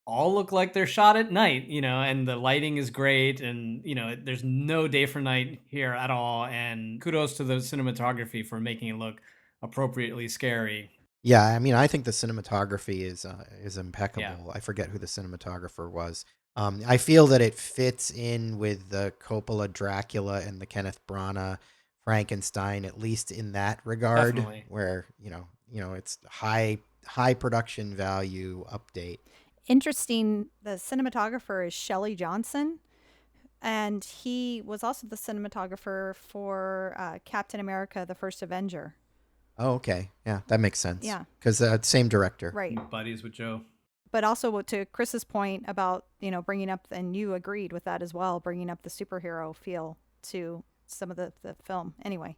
all look like they're shot at night, and the lighting is great. And, there's no day for night here at all. And kudos to the cinematography for making it look appropriately scary. Yeah, I mean, I think the cinematography is Yeah, impeccable. I forget who the cinematographer was. I feel that it fits in with the Coppola Dracula and the Kenneth Branagh Frankenstein, at least in that regard, definitely. where it's high production value update. Interesting, the cinematographer is Shelley Johnson, and he was also the cinematographer for Captain America: The First Avenger. Oh, okay, yeah, that makes sense Yeah, because same director. right. Buddies with Joe. But also to Chris's point about bringing up, and you agreed with that as well, bringing up the superhero feel to some of the film. Anyway,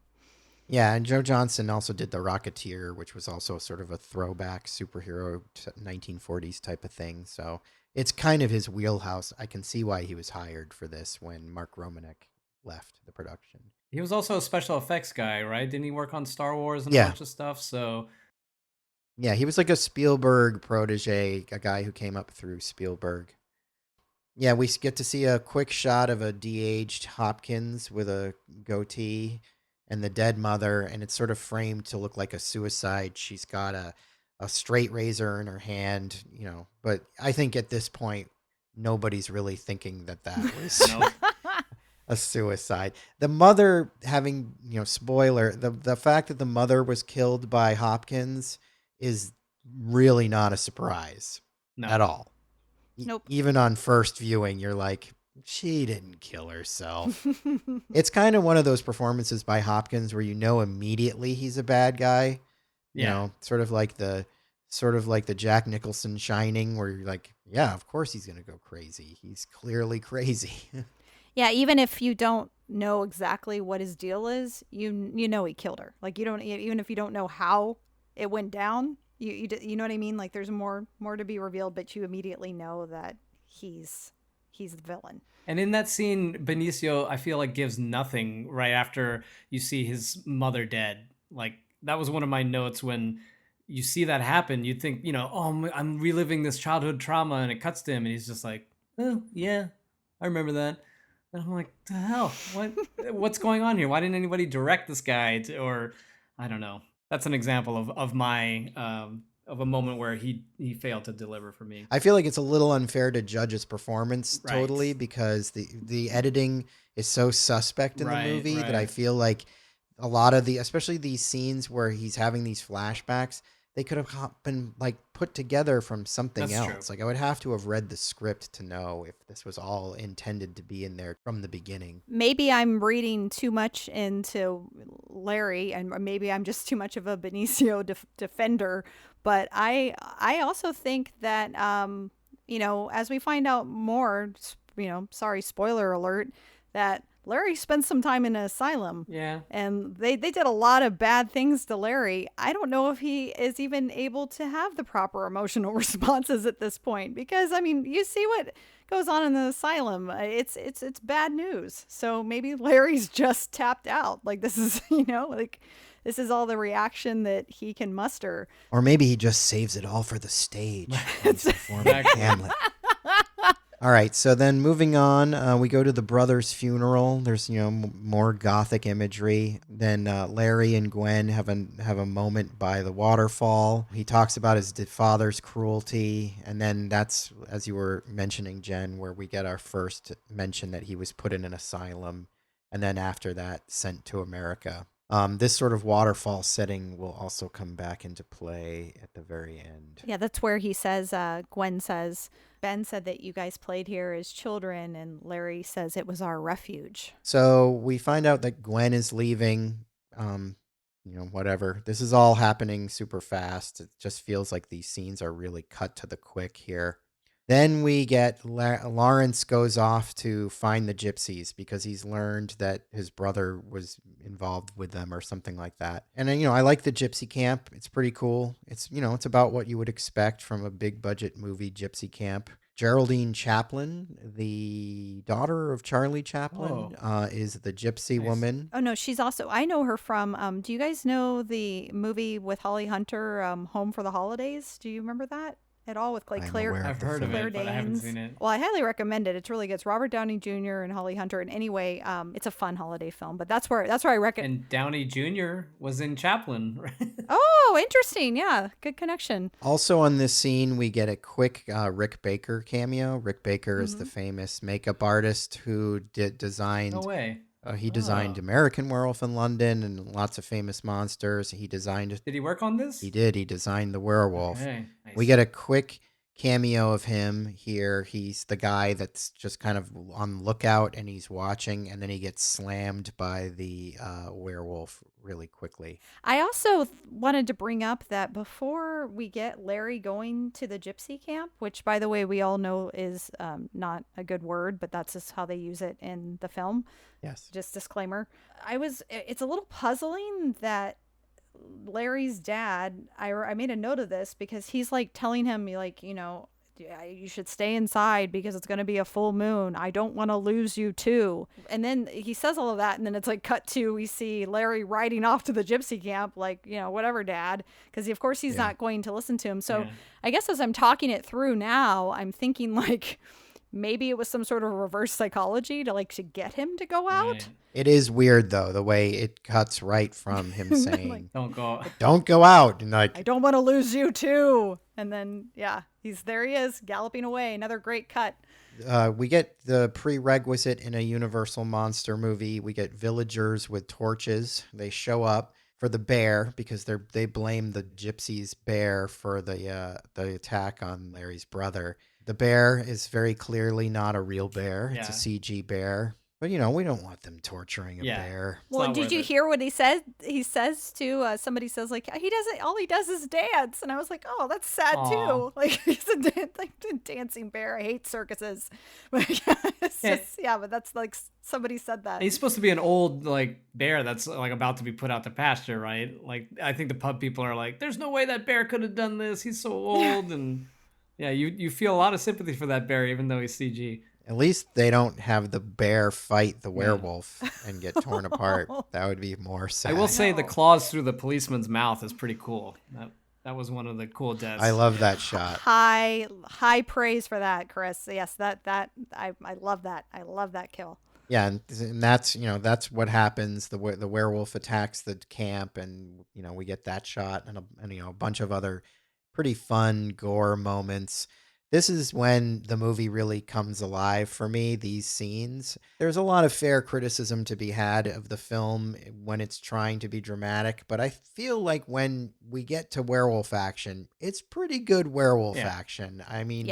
Yeah, and Joe Johnston also did The Rocketeer, which was also sort of a throwback superhero 1940s type of thing. So it's kind of his wheelhouse. I can see why he was hired for this when Mark Romanek left the production. He was also a special effects guy, right? Didn't he work on Star Wars and a Yeah. bunch of stuff? So Yeah, he was like a Spielberg protege, a guy who came up through Spielberg. Yeah, we get to see a quick shot of a de-aged Hopkins with a goatee and the dead mother, and it's sort of framed to look like a suicide. She's got a straight razor in her hand, but I think at this point, nobody's really thinking that was nope. a suicide. The mother having, spoiler, the fact that the mother was killed by Hopkins is really not a surprise at No. all. nope. Even on first viewing, you're like, she didn't kill herself. It's kind of one of those performances by Hopkins where immediately he's a bad guy. Yeah. Sort of like the Jack Nicholson Shining, where you're like, yeah, of course he's gonna go crazy. He's clearly crazy. Yeah, even if you don't know exactly what his deal is, you know he killed her. Like, you don't, even if you don't know how it went down, you know what I mean? Like, there's more to be revealed, but you immediately know that he's the villain. And in that scene, Benicio, I feel like gives nothing right after you see his mother dead. Like that was one of my notes when you see that happen. You'd think, oh, I'm reliving this childhood trauma, and it cuts to him, and he's just like, oh yeah, I remember that. And I'm like, the hell, what's going on here? Why didn't anybody direct this guy or I don't know. That's an example of my of a moment where he failed to deliver for me. I feel like it's a little unfair to judge his performance Right. totally because the editing is so suspect in the Right. movie that I Right. feel like a lot of especially these scenes where he's having these flashbacks, they could have been like put together from something That's true. else. Like I would have to have read the script to know if this was all intended to be in there from the beginning. Maybe I'm reading too much into Larry, and maybe I'm just too much of a Benicio defender. But I also think that as we find out more, sorry, spoiler alert, that Larry spent some time in an asylum. Yeah. And they did a lot of bad things to Larry. I don't know if he is even able to have the proper emotional responses at this point, because I mean, you see what goes on in the asylum. It's bad news. So maybe Larry's just tapped out. Like, this is, like, this is all the reaction that he can muster. Or maybe he just saves it all for the stage when he's performing Exactly. Hamlet. All right, so then moving on, we go to the brother's funeral. There's more gothic imagery. Then Larry and Gwen have a moment by the waterfall. He talks about his father's cruelty, and then that's, as you were mentioning, Jen, where we get our first mention that he was put in an asylum, and then after that sent to America. This sort of waterfall setting will also come back into play at the very end. Yeah, that's where he says, Gwen says, Ben said that you guys played here as children, and Larry says it was our refuge. So we find out that Gwen is leaving. Whatever. This is all happening super fast. It just feels like these scenes are really cut to the quick here. Then we get Lawrence goes off to find the gypsies because he's learned that his brother was involved with them or something like that. And I like the gypsy camp. It's pretty cool. It's about what you would expect from a big budget movie gypsy camp. Geraldine Chaplin, the daughter of Charlie Chaplin, is the gypsy woman. Oh no, she's also. I know her from. Do you guys know the movie with Holly Hunter, Home for the Holidays? Do you remember that at all with like I'm Claire? aware I've of the heard of film. it, but I haven't Danes. seen it. Well, I highly recommend it. It's really good. It's Robert Downey Jr. and Holly Hunter. And anyway, it's a fun holiday film. But that's where I recommend. And Downey Jr. was in Chaplin, right? Oh, interesting. Yeah, good connection. Also on this scene, we get a quick Rick Baker cameo. Rick Baker is the Mm-hmm. famous makeup artist who designed. No way. He designed American Werewolf in London and lots of famous monsters. He designed. Did he work on this? He did. He designed the werewolf. Okay, nice. We get a quick cameo of him here. He's the guy that's just kind of on the lookout and he's watching, and then he gets slammed by the werewolf really quickly. I also wanted to bring up that before we get Larry going to the gypsy camp, which by the way we all know is not a good word, but that's just how they use it in the film. Yes. Just disclaimer. It's a little puzzling that Larry's dad, I made a note of this because he's like telling him, like, you should stay inside because it's going to be a full moon. I don't want to lose you too. And then he says all of that. And then it's like cut to, we see Larry riding off to the gypsy camp, like, whatever, dad. Because of course he's not going to listen to him. So I guess as I'm talking it through now, I'm thinking like, maybe it was some sort of reverse psychology to get him to go out. Right. It is weird though, the way it cuts right from him saying, Like, don't go out. And like, I don't want to lose you too. And then, he is galloping away. Another great cut. we get the prerequisite in a Universal monster movie. We get villagers with torches. They show up for the bear because they blame the gypsy's bear for the attack on Larry's brother. The bear is very clearly not a real bear. It's a CG bear. But, we don't want them torturing a bear. Well, did you hear what he said? He says to somebody says like all he does is dance, and I was like, oh, that's sad too. Like he's a dancing bear. I hate circuses, but but that's like somebody said that. He's supposed to be an old like bear that's like about to be put out to pasture, right? Like I think the pub people are like, there's no way that bear could have done this. He's so old, and you feel a lot of sympathy for that bear, even though he's CG. At least they don't have the bear fight the werewolf and get torn apart. That would be more sad. I will say the claws through the policeman's mouth is pretty cool. That was one of the cool deaths. I love that shot. High praise for that, Chris. Yes, that I love that. I love that kill. Yeah, and that's what happens. The werewolf attacks the camp, and we get that shot and a bunch of other pretty fun gore moments. This is when the movie really comes alive for me, these scenes. There's a lot of fair criticism to be had of the film when it's trying to be dramatic, but I feel like when we get to werewolf action, it's pretty good werewolf action. I mean,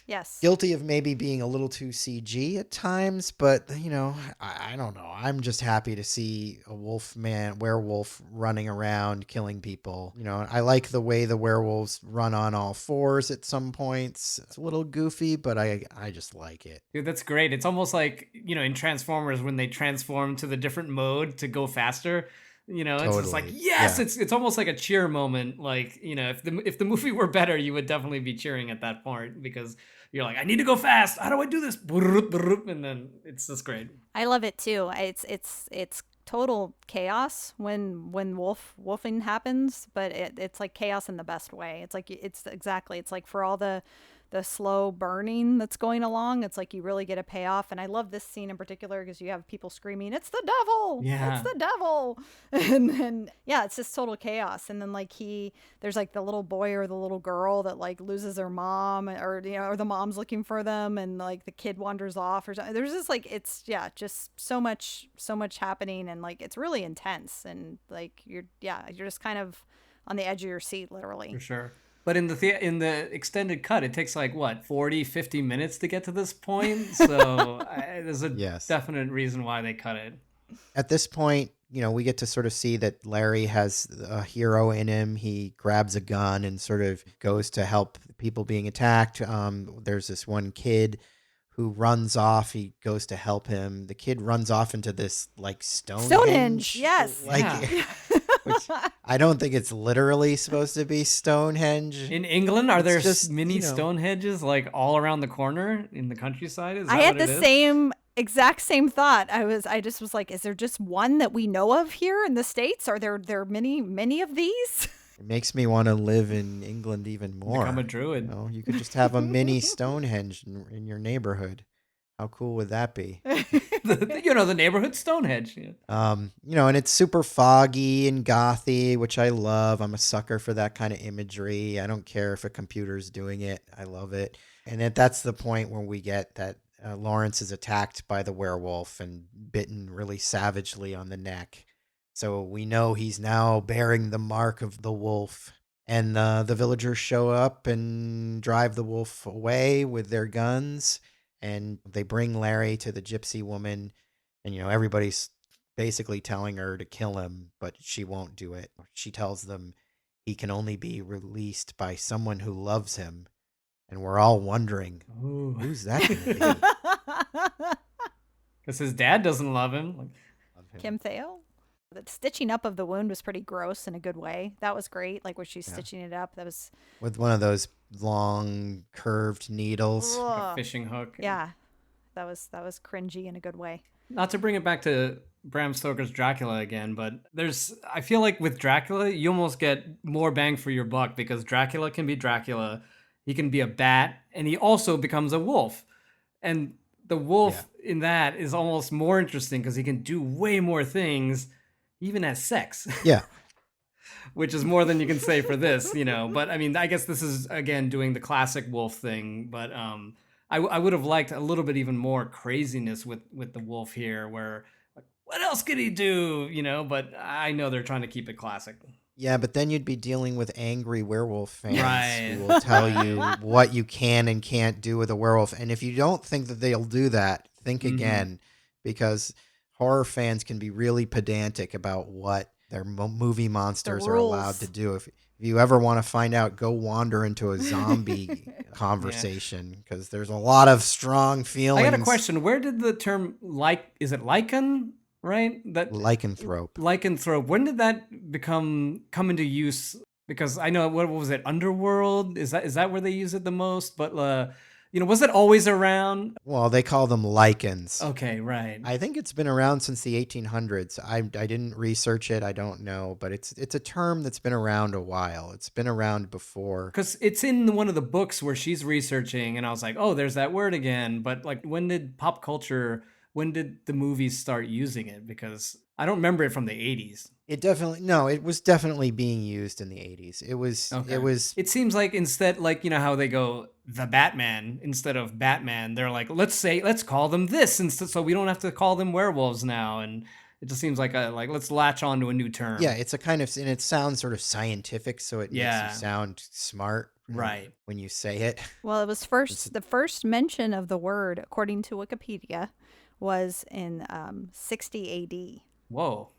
Yes. Guilty of maybe being a little too CG at times, but I don't know. I'm just happy to see a werewolf running around killing people. I like the way the werewolves run on all fours at some points. It's a little goofy, but I just like it. Dude, that's great. It's almost like, in Transformers when they transform to the different mode to go faster. It's just like, yes, it's almost like a cheer moment. Like, if the movie were better, you would definitely be cheering at that part because you're like, I need to go fast. How do I do this? And then it's just great. I love it too. It's total chaos when wolfing happens, but it's like chaos in the best way. It's like it's like for all the slow burning that's going along, it's like you really get a payoff. And I love this scene in particular because you have people screaming, it's the devil, it's the devil. And then it's just total chaos. And then like there's like the little boy or the little girl that like loses their mom, or or the mom's looking for them, and like the kid wanders off or something. There's just like it's just so much happening, and like it's really intense, and like you're just kind of on the edge of your seat, literally. For sure. But in the extended cut, it takes like, 40, 50 minutes to get to this point. So there's a definite reason why they cut it. At this point, we get to sort of see that Larry has a hero in him. He grabs a gun and sort of goes to help people being attacked. There's this one kid who runs off. He goes to help him. The kid runs off into this like Stonehenge. Yes. Like, Which I don't think it's literally supposed to be Stonehenge. In England, are It's there just, mini Stonehenges like all around the corner in the countryside? Is I that had what the it is? exact same thought. I just was like, is there just one that we know of here in the States? Are there many of these? It makes me want to live in England even Become a more. druid. You could just have a mini Stonehenge in your neighborhood. How cool would that be? The neighborhood Stonehenge. Yeah. And it's super foggy and gothy, which I love. I'm a sucker for that kind of imagery. I don't care if a computer's doing it. I love it. And that's the point where we get that Lawrence is attacked by the werewolf and bitten really savagely on the neck. So we know he's now bearing the mark of the wolf. And the villagers show up and drive the wolf away with their guns. And they bring Larry to the gypsy woman. And, everybody's basically telling her to kill him, but she won't do it. She tells them he can only be released by someone who loves him. And we're all wondering, Ooh. who's that going to be? Because his dad doesn't love him. Love him. Kim Thale. The stitching up of the wound was pretty gross in a good way. That was great. Like when she's stitching it up, that was With one of those long curved needles. Like a fishing hook. Yeah, that was cringy in a good way. Not to bring it back to Bram Stoker's Dracula again, but I feel like with Dracula, you almost get more bang for your buck because Dracula can be Dracula, he can be a bat, and he also becomes a wolf. And the wolf in that is almost more interesting because he can do way more things, he even has sex. Yeah. Which is more than you can say for this, But I mean, I guess this is again doing the classic wolf thing. But I would have liked a little bit even more craziness with the wolf here, where like, what else could he do? But I know they're trying to keep it classic. Yeah, but then you'd be dealing with angry werewolf fans Right. who will tell you what you can and can't do with a werewolf. And if you don't think that they'll do that, think again, because horror fans can be really pedantic about what their movie monsters are allowed to do. If you ever want to find out, go wander into a zombie conversation because there's a lot of strong feelings. I got a question. Where did the term is it lichen? Right? That lycanthrope. Lycanthrope. When did that come into use? Because I know what was it? Underworld? Is that where they use it the most? But was it always around? Well, they call them lichens. Okay, right. I think it's been around since the 1800s. I didn't research it. I don't know, but it's a term that's been around a while. It's been around before. Because it's in one of the books where she's researching, and I was like, oh, there's that word again. But like, when did the movies start using it? Because I don't remember it from the 80s. It was definitely being used in the 80s. It seems like instead, like, how they go the Batman instead of Batman, they're like, let's call them this instead, so we don't have to call them werewolves now. And it just seems like let's latch on to a new term. Yeah, it's a kind of, and it sounds sort of scientific, so it makes you sound smart, right, when you say it. Well, it was the first mention of the word, according to Wikipedia, was in 60 AD. Whoa.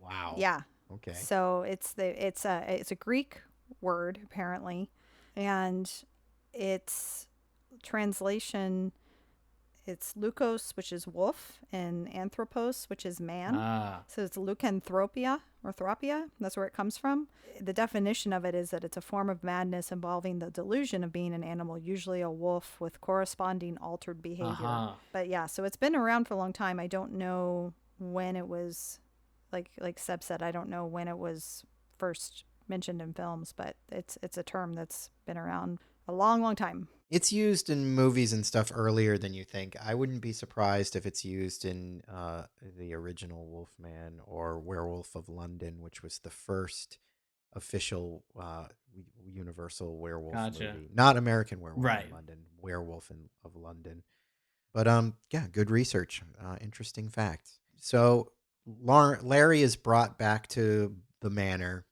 Wow. Yeah. Okay. So it's a Greek word apparently, and its translation, it's lukos, which is wolf, and anthropos, which is man. So it's lycanthropia or thropia. That's where it comes from. The definition of it is that it's a form of madness involving the delusion of being an animal, usually a wolf, with corresponding altered behavior. But yeah, so it's been around for a long time. I don't know when it was. Like Seb said, I don't know when it was first mentioned in films, but it's a term that's been around a long, long time. It's used in movies and stuff earlier than you think. I wouldn't be surprised if it's used in the original Wolfman or Werewolf of London, which was the first official Universal werewolf movie. Not American Werewolf in London, Werewolf of London. But yeah, good research. Interesting facts. So Larry is brought back to the manor.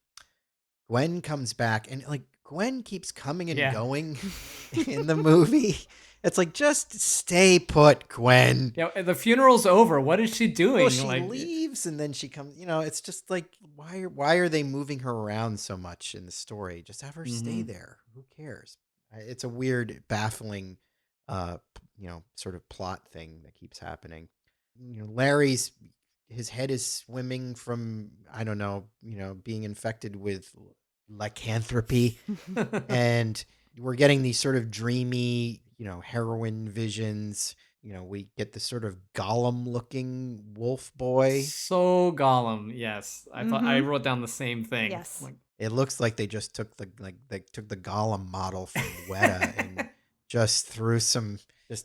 Gwen comes back, and like Gwen keeps coming and going in the movie. It's like, just stay put, Gwen. Yeah, the funeral's over. What is she doing? Well, she leaves, and then she comes. It's just like, why are they moving her around so much in the story? Just have her stay there. Who cares? It's a weird, baffling, sort of plot thing that keeps happening. Larry's his head is swimming from, I don't know, being infected with lycanthropy. And we're getting these sort of dreamy, heroin visions. We get this sort of Gollum looking wolf boy. So Gollum, yes. I wrote down the same thing. Yes. Like, It looks like they just took the Gollum model from Weta and just threw some.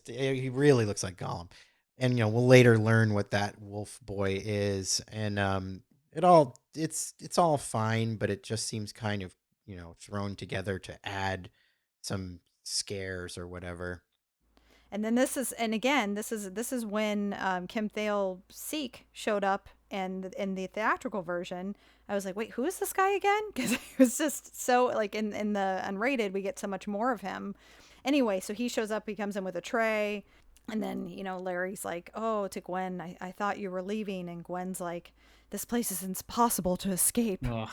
He really looks like Gollum, and we'll later learn what that wolf boy is, and it's all fine, but it just seems kind of thrown together to add some scares or whatever. And then this is when Kim Thale Seek showed up, and in the theatrical version, I was like, wait, who is this guy again? Because it was just so like in the unrated, we get so much more of him. Anyway, so he shows up, he comes in with a tray, and then Larry's like, oh, to Gwen, I thought you were leaving, and Gwen's like, this place is impossible to escape, ugh.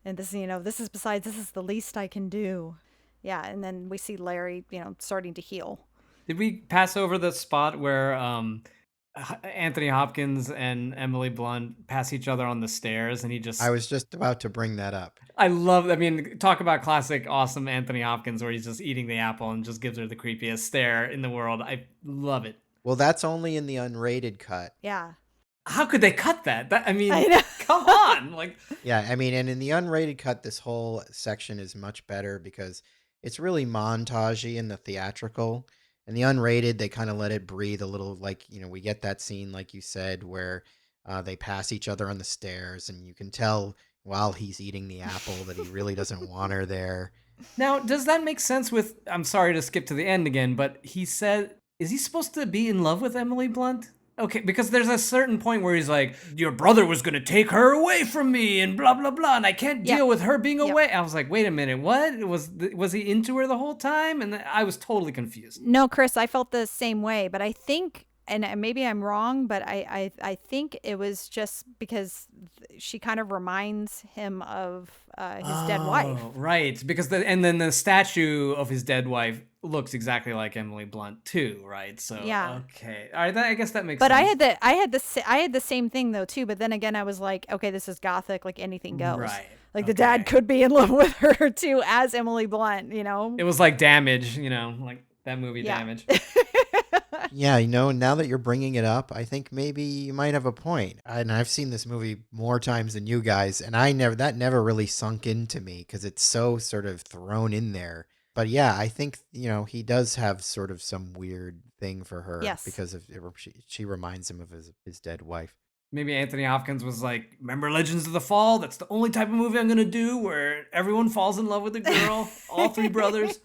and this this is the least I can do. Yeah, and then we see Larry, starting to heal. Did we pass over the spot where Anthony Hopkins and Emily Blunt pass each other on the stairs, and he just? I was just about to bring that up. I love. I mean, talk about classic, awesome Anthony Hopkins, where he's just eating the apple and just gives her the creepiest stare in the world. I love it. Well, that's only in the unrated cut. Yeah. How could they cut that? I mean, I know. come on, like. Yeah, I mean, and in the unrated cut, this whole section is much better because it's really montagey in the theatrical. In the unrated, they kind of let it breathe a little. Like, we get that scene, like you said, where they pass each other on the stairs, and you can tell while he's eating the apple that he really doesn't want her there. Now, does that make sense with? I'm sorry to skip to the end again, but he said, is he supposed to be in love with Emily Blunt? Okay, because there's a certain point where he's like, your brother was going to take her away from me and blah, blah, blah, and I can't deal with her being away. I was like, wait a minute, what? Was he into her the whole time? And I was totally confused. No, Chris, I felt the same way, but I think, and maybe I'm wrong, but I think it was just because she kind of reminds him of his dead wife. Right, because and then the statue of his dead wife looks exactly like Emily Blunt too, right? So Yeah. okay, all right, I guess that makes But sense. I had the same thing though too. But then again, I was like, okay, this is gothic, like anything goes. Right. Like the dad could be in love with her too, as Emily Blunt. It was like Damage, like that movie Damage. Yeah, now that you're bringing it up, I think maybe you might have a point. And I've seen this movie more times than you guys, and that never really sunk into me because it's so sort of thrown in there. But yeah, I think he does have sort of some weird thing for her because of she reminds him of his dead wife. Maybe Anthony Hopkins was like, remember Legends of the Fall? That's the only type of movie I'm going to do where everyone falls in love with a girl, all three brothers.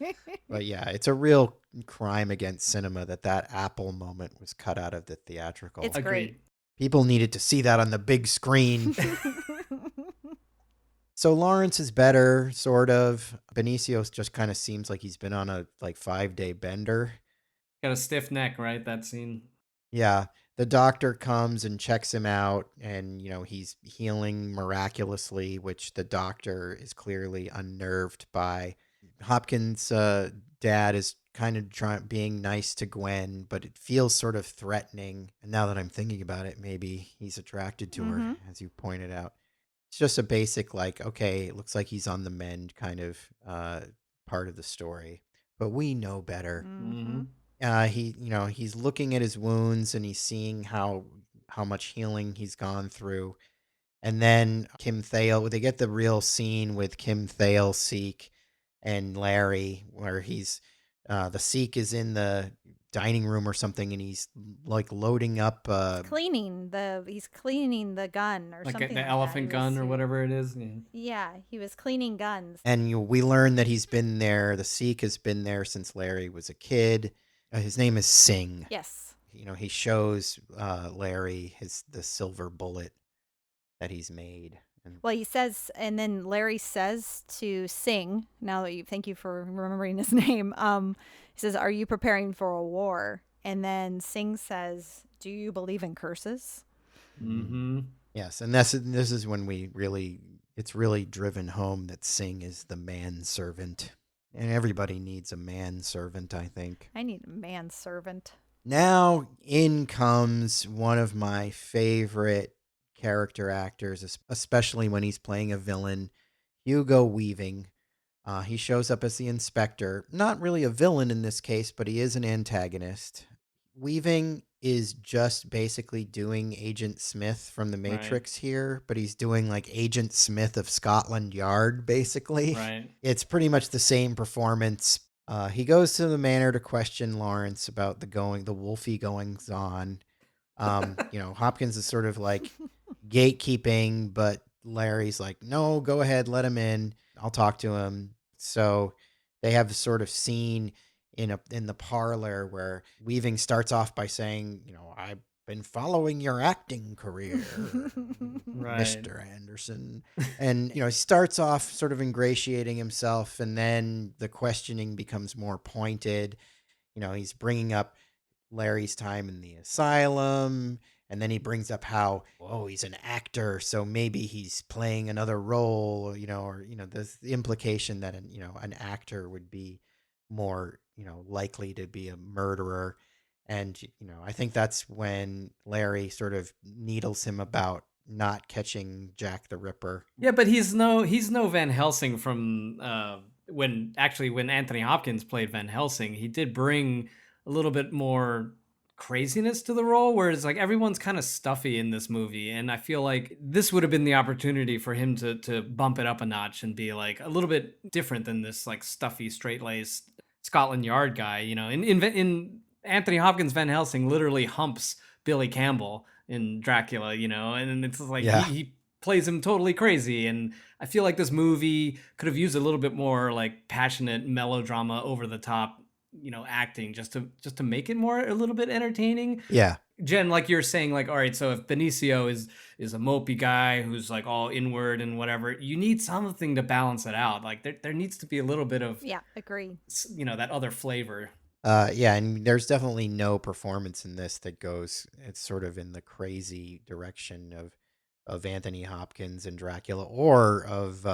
But yeah, it's a real crime against cinema that apple moment was cut out of the theatrical. It's great. People needed to see that on the big screen. So Lawrence is better, sort of. Benicio just kind of seems like he's been on a 5-day bender. Got a stiff neck, right? That scene. Yeah. The doctor comes and checks him out, and he's healing miraculously, which the doctor is clearly unnerved by. Hopkins' dad is kind of being nice to Gwen, but it feels sort of threatening. And now that I'm thinking about it, maybe he's attracted to her, as you pointed out. It's just a basic okay, it looks like he's on the mend kind of part of the story, but we know better. Mm-hmm. He's looking at his wounds and he's seeing how much healing he's gone through. And then Kim Thale, they get the real scene with Kim Thale, Seek, and Larry, where the Seek is in the dining room or something, and he's loading up. He's cleaning the gun or something. The elephant gun or whatever it is. Yeah, he was cleaning guns. And we learn that he's been there. The Seek has been there since Larry was a kid. His name is Singh. Yes. He shows Larry the silver bullet that he's made. Well, he says, and then Larry says to Singh, now that thank you for remembering his name. He says, "Are you preparing for a war?" And then Singh says, "Do you believe in curses?" Mm-hmm. Yes, and this is when it's really driven home that Singh is the manservant. And everybody needs a manservant, I think. I need a manservant. Now in comes one of my favorite character actors, especially when he's playing a villain, Hugo Weaving. He shows up as the inspector. Not really a villain in this case, but he is an antagonist. Weaving is just basically doing Agent Smith from The Right. Matrix here, but he's doing like Agent Smith of Scotland Yard, basically. Right. It's pretty much the same performance. He goes to the manor to question Lawrence about the Wolfie goings on. Hopkins is sort of like gatekeeping, but Larry's like, no, go ahead, let him in. I'll talk to him. So they have a sort of scene in the parlor where Weaving starts off by saying, I've been following your acting career, Right. Mr. Anderson. And, he starts off sort of ingratiating himself, and then the questioning becomes more pointed. He's bringing up Larry's time in the asylum, and then he brings up how, he's an actor, so maybe he's playing another role, or there's the implication that an actor would be more likely to be a murderer. And I think that's when Larry sort of needles him about not catching Jack the Ripper. Yeah, but he's no Van Helsing from when Anthony Hopkins played Van Helsing, he did bring a little bit more craziness to the role, whereas like everyone's kind of stuffy in this movie, and I feel like this would have been the opportunity for him to bump it up a notch and be like a little bit different than this like stuffy, straight-laced Scotland Yard guy. In Anthony Hopkins Van Helsing literally humps Billy Campbell in Dracula, and it's like Yeah. he plays him totally crazy. And I feel like this movie could have used a little bit more like passionate melodrama, over the top, acting, just to make it more a little bit entertaining. Yeah. Jen, like you're saying, like, all right, so if Benicio is a mopey guy who's like all inward and whatever, you need something to balance it out. Like there needs to be a little bit of Yeah, agree. that other flavor. Yeah, and there's definitely no performance in this that goes. It's sort of in the crazy direction of Anthony Hopkins and Dracula, or of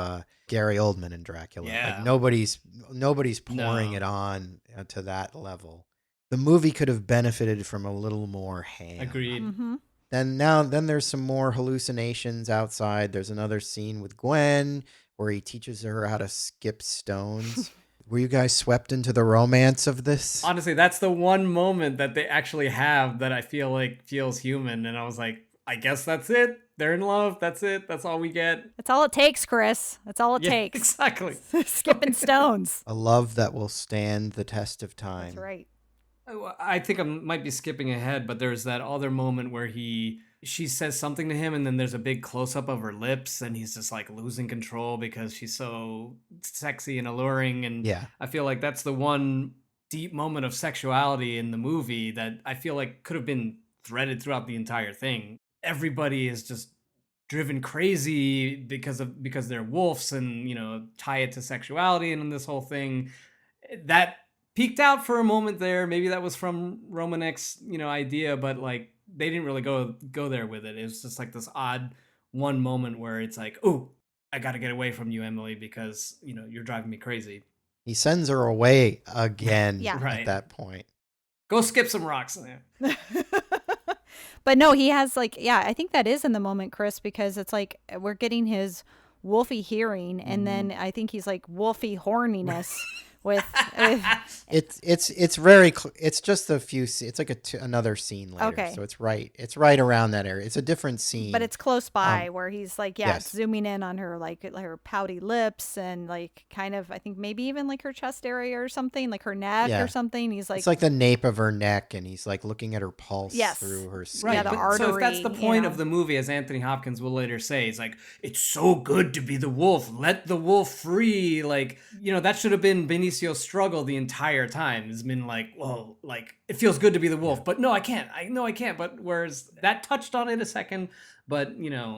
Gary Oldman and Dracula. Like Yeah. nobody's pouring No. it on to that level. The movie could have benefited from a little more ham. Agreed. Mm-hmm. Then there's some more hallucinations outside. There's another scene with Gwen where he teaches her how to skip stones. Were you guys swept into the romance of this? Honestly, that's the one moment that they actually have that I feel like feels human. And I was like, I guess that's it. They're in love. That's it. That's all we get. That's all it takes, Chris. That's all it Yeah, takes. exactly. Skipping stones. A love that will stand the test of time. That's right. I think I might be skipping ahead, but there's that other moment where she says something to him, and then there's a big close up of her lips, and he's just like losing control because she's so sexy and alluring. And Yeah. I feel like that's the one deep moment of sexuality in the movie that I feel like could have been threaded throughout the entire thing. Everybody is just driven crazy because they're wolves, and tie it to sexuality, and this whole thing that peaked out for a moment there. Maybe that was from Romanek's idea, but like they didn't really go there with it. It was just like this odd one moment where it's like, oh, I got to get away from you, Emily, because you're driving me crazy. He sends her away again Yeah. Right. at that point. Go skip some rocks in there. But no, he has like, yeah, I think that is in the moment, Chris, because it's like we're getting his wolfy hearing, and then I think he's like wolfy horniness with It's very it's just a few it's like another scene later. Okay. So it's right around that area. It's a different scene. but it's close by where he's like, yeah, yes. it's zooming in on her, like her pouty lips, and like kind of, I think maybe even like her chest area or something, like her neck Yeah. or something. He's like, it's like the nape of her neck, and he's like looking at her pulse Yes. through her skin. Right, Yeah, the but so if that's the artery, point of the movie, as Anthony Hopkins will later say, it's like, it's so good to be the wolf. Let the wolf free. Like, that should have been Benicio's struggle the entire time. It's been like, whoa, like, it feels good to be the wolf, but no, I can't. I can't. But whereas that touched on it a second, but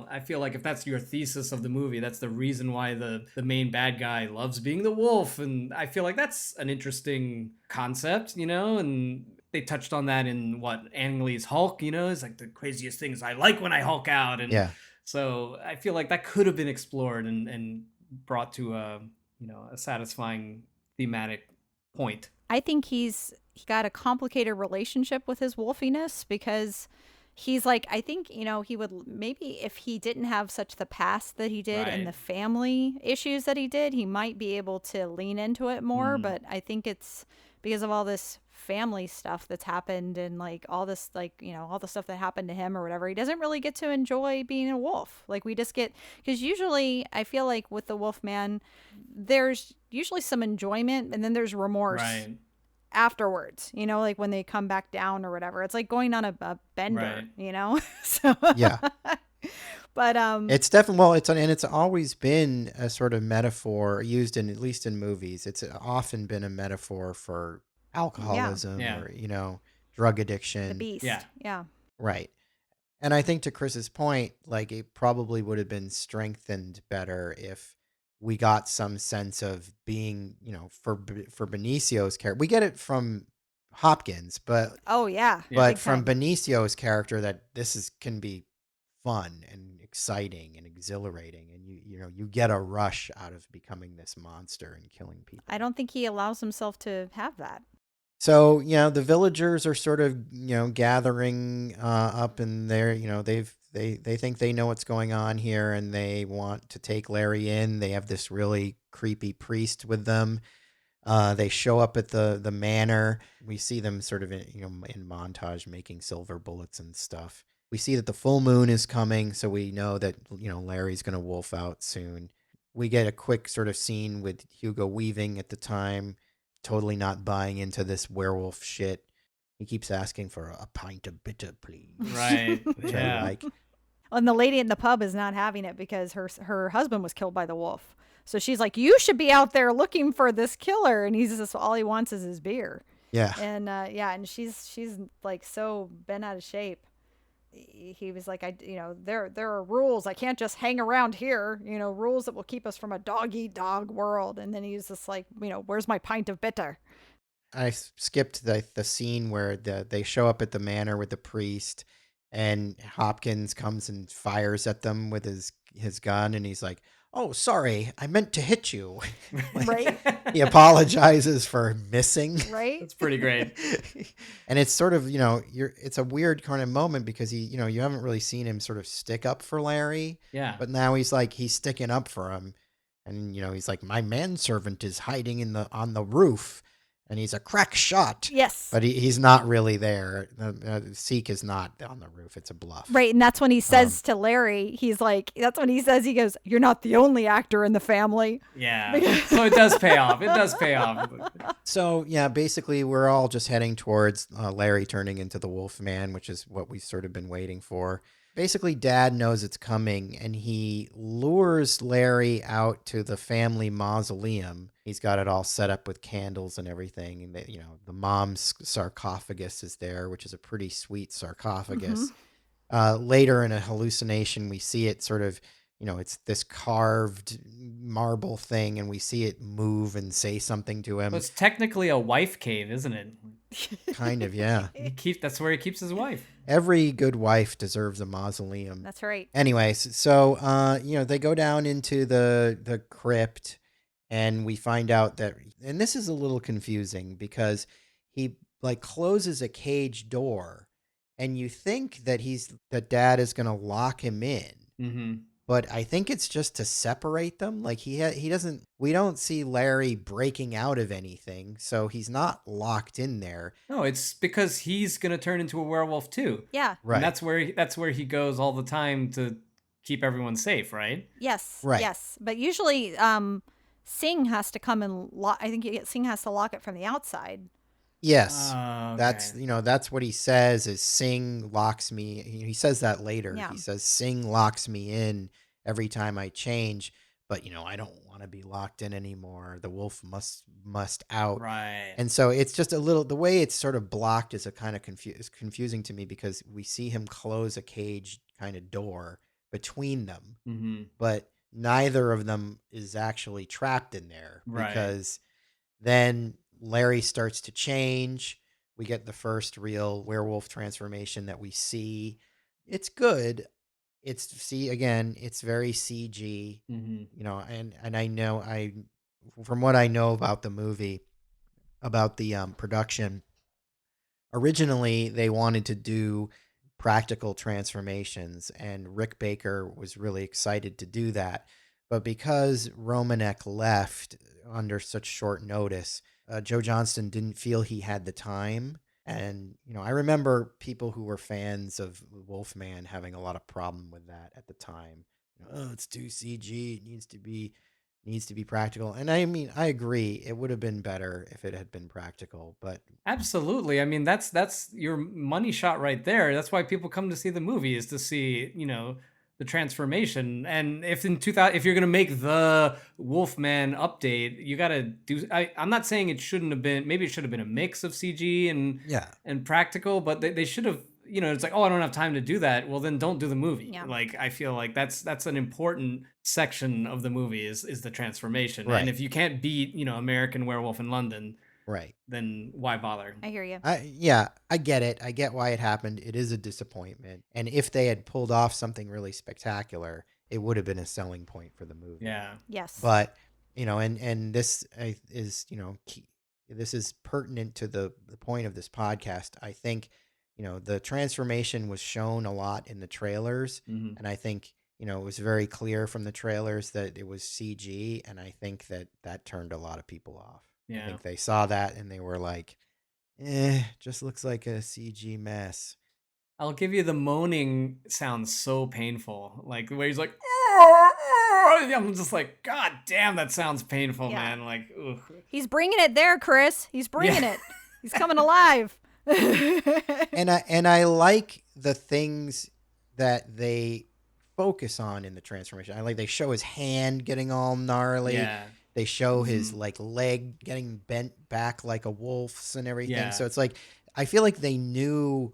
I feel like if that's your thesis of the movie, that's the reason why the main bad guy loves being the wolf. And I feel like that's an interesting concept, and they touched on that in Ang Lee's Hulk, it's like the craziest things I like when I Hulk out. And Yeah. so I feel like that could have been explored and brought to a satisfying thematic point. I think he got a complicated relationship with his wolfiness because he's like, I think, he would maybe if he didn't have such the past that he did and Right. the family issues that he did, he might be able to lean into it more. Mm. But I think it's because of all this family stuff that's happened and like all this, like, all the stuff that happened to him or whatever. He doesn't really get to enjoy being a wolf. Like, we just get, because usually I feel like with the Wolfman, there's usually some enjoyment and then there's remorse Right. afterwards, like when they come back down or whatever. It's like going on a bender, Right. So Yeah. but It's definitely, well, it's always been a sort of metaphor used in, at least in movies. It's often been a metaphor for yeah, alcoholism Yeah. or, drug the addiction. Yeah. beast. Yeah. Right. And I think to Chris's point, like it probably would have been strengthened better if we got some sense of being, for Benicio's character. We get it from Hopkins, but Oh yeah, Yeah. big from time. Benicio's character that can be fun and exciting and exhilarating, and you get a rush out of becoming this monster and killing people. I don't think he allows himself to have that. So, the villagers are sort of, gathering up, and they're, they think they know what's going on here, and they want to take Larry in. They have this really creepy priest with them. They show up at the manor. We see them sort of in montage making silver bullets and stuff. We see that the full moon is coming, so we know that Larry's going to wolf out soon. We get a quick sort of scene with Hugo Weaving at the time, totally not buying into this werewolf shit. He keeps asking for a pint of bitter, please, Right. which I Yeah. like. And the lady in the pub is not having it because her husband was killed by the wolf. So she's like, "You should be out there looking for this killer," and he's just all he wants is his beer. Yeah. And yeah, and she's like so bent out of shape. He was like, there are rules. I can't just hang around here. Rules that will keep us from a dog eat dog world. And then he's just like, where's my pint of bitter? I skipped the scene where they show up at the manor with the priest, and Hopkins comes and fires at them with his gun, and he's like, "Oh, sorry, I meant to hit you." Right? He apologizes for missing. Right? That's pretty great. And it's sort of, it's a weird kind of moment because you haven't really seen him sort of stick up for Larry, Yeah. but now he's sticking up for him. And, he's like, "My manservant is hiding on the roof, and he's a crack shot." Yes. But he's not really there. Seek is not on the roof. It's a bluff. Right. And that's when he says to Larry, he's like, that's when he says, he goes, "You're not the only actor in the family." Yeah. So it does pay off. It does pay off. So, yeah, basically, we're all just heading towards Larry turning into the Wolfman, which is what we've sort of been waiting for. Basically, Dad knows it's coming, and he lures Larry out to the family mausoleum. He's got it all set up with candles and everything. And, the mom's sarcophagus is there, which is a pretty sweet sarcophagus. Later in a hallucination, we see it sort of, it's this carved marble thing, and we see it move and say something to him. Well, it's technically a wife cave, isn't it? Kind of, yeah. That's where he keeps his wife. Every good wife deserves a mausoleum. That's right. Anyways, so they go down into the crypt, and we find out that, and this is a little confusing because he like closes a cage door, and you think that Dad is going to lock him in. Mm-hmm. But I think it's just to separate them. Like he doesn't. We don't see Larry breaking out of anything, so he's not locked in there. No, it's because he's gonna turn into a werewolf too. Yeah. Right. And that's where he goes all the time to keep everyone safe, right? Yes. Right. Yes. But usually, Singh has to come and lock. I think Singh has to lock it from the outside. Yes. Okay. That's what he says is Singh locks me. He says that later. Yeah. He says Singh locks me in every time I change, but I don't want to be locked in anymore. The wolf must out. Right. And so it's just a little, the way it's sort of blocked is a kind of confusing to me because we see him close a cage kind of door between them, Mm-hmm. but neither of them is actually trapped in there. Right. Because then Larry starts to change. We get the first real werewolf transformation that we see. It's good. It's very CG, Mm-hmm. and I know from what I know about the movie, about the production. Originally, they wanted to do practical transformations, and Rick Baker was really excited to do that. But because Romanek left under such short notice, Joe Johnston didn't feel he had the time. And, I remember people who were fans of Wolfman having a lot of problem with that at the time. Oh, it's too CG. It needs to be practical. And I mean, I agree. It would have been better if it had been practical, but Absolutely. I mean, that's your money shot right there. That's why people come to see the movie, is to see, the transformation. And if in 2000, if you're gonna make the Wolfman update, you gotta do. I'm not saying it shouldn't have been. Maybe it should have been a mix of CG yeah, and practical, but they should have. It's like, oh, I don't have time to do that. Well, then don't do the movie. Yeah. Like, I feel like that's an important section of the movie is the transformation. And right, if you can't beat, American Werewolf in London, right. then why bother? I hear you. I get it. I get why it happened. It is a disappointment. And if they had pulled off something really spectacular, it would have been a selling point for the movie. Yeah. Yes. But, and this is, key. This is pertinent to the point of this podcast. I think, the transformation was shown a lot in the trailers. Mhm. And I think, it was very clear from the trailers that it was CG. And I think that turned a lot of people off. I Yeah. think they saw that and they were like, just looks like a CG mess. I'll give you, the moaning sounds so painful. Like the way he's like, I'm just like, God damn, that sounds painful, Yeah. man. Like, ugh. He's bringing it there, Chris. He's bringing Yeah. it. He's coming alive. And I like the things that they focus on in the transformation. I like they show his hand getting all gnarly. Yeah. They show his Mhm. like leg getting bent back like a wolf's and everything. Yeah. So it's like I feel like they knew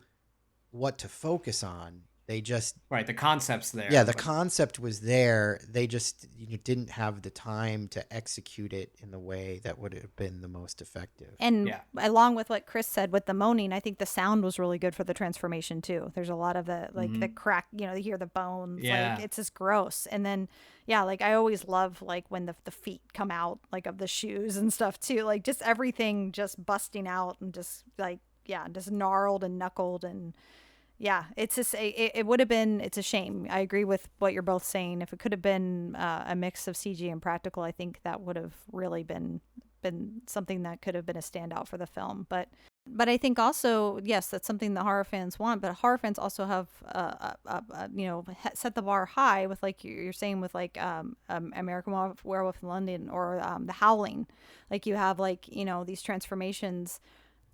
what to focus on. They just Right. The concept's there. yeah, the but- concept was there. They just didn't have the time to execute it in the way that would have been the most effective. And Yeah. along with what Chris said with the moaning, I think the sound was really good for the transformation too. There's a lot of the the crack, you hear the bones. Yeah. Like it's just gross. And then yeah, like I always love like when the feet come out like of the shoes and stuff too. Like just everything just busting out and just like just gnarled and knuckled and yeah, it's just it would have been. It's a shame. I agree with what you're both saying. If it could have been a mix of CG and practical, I think that would have really been something that could have been a standout for the film. But I think also yes, that's something the horror fans want. But horror fans also have set the bar high with like you're saying with like American Werewolf in London or The Howling. Like you have like these transformations.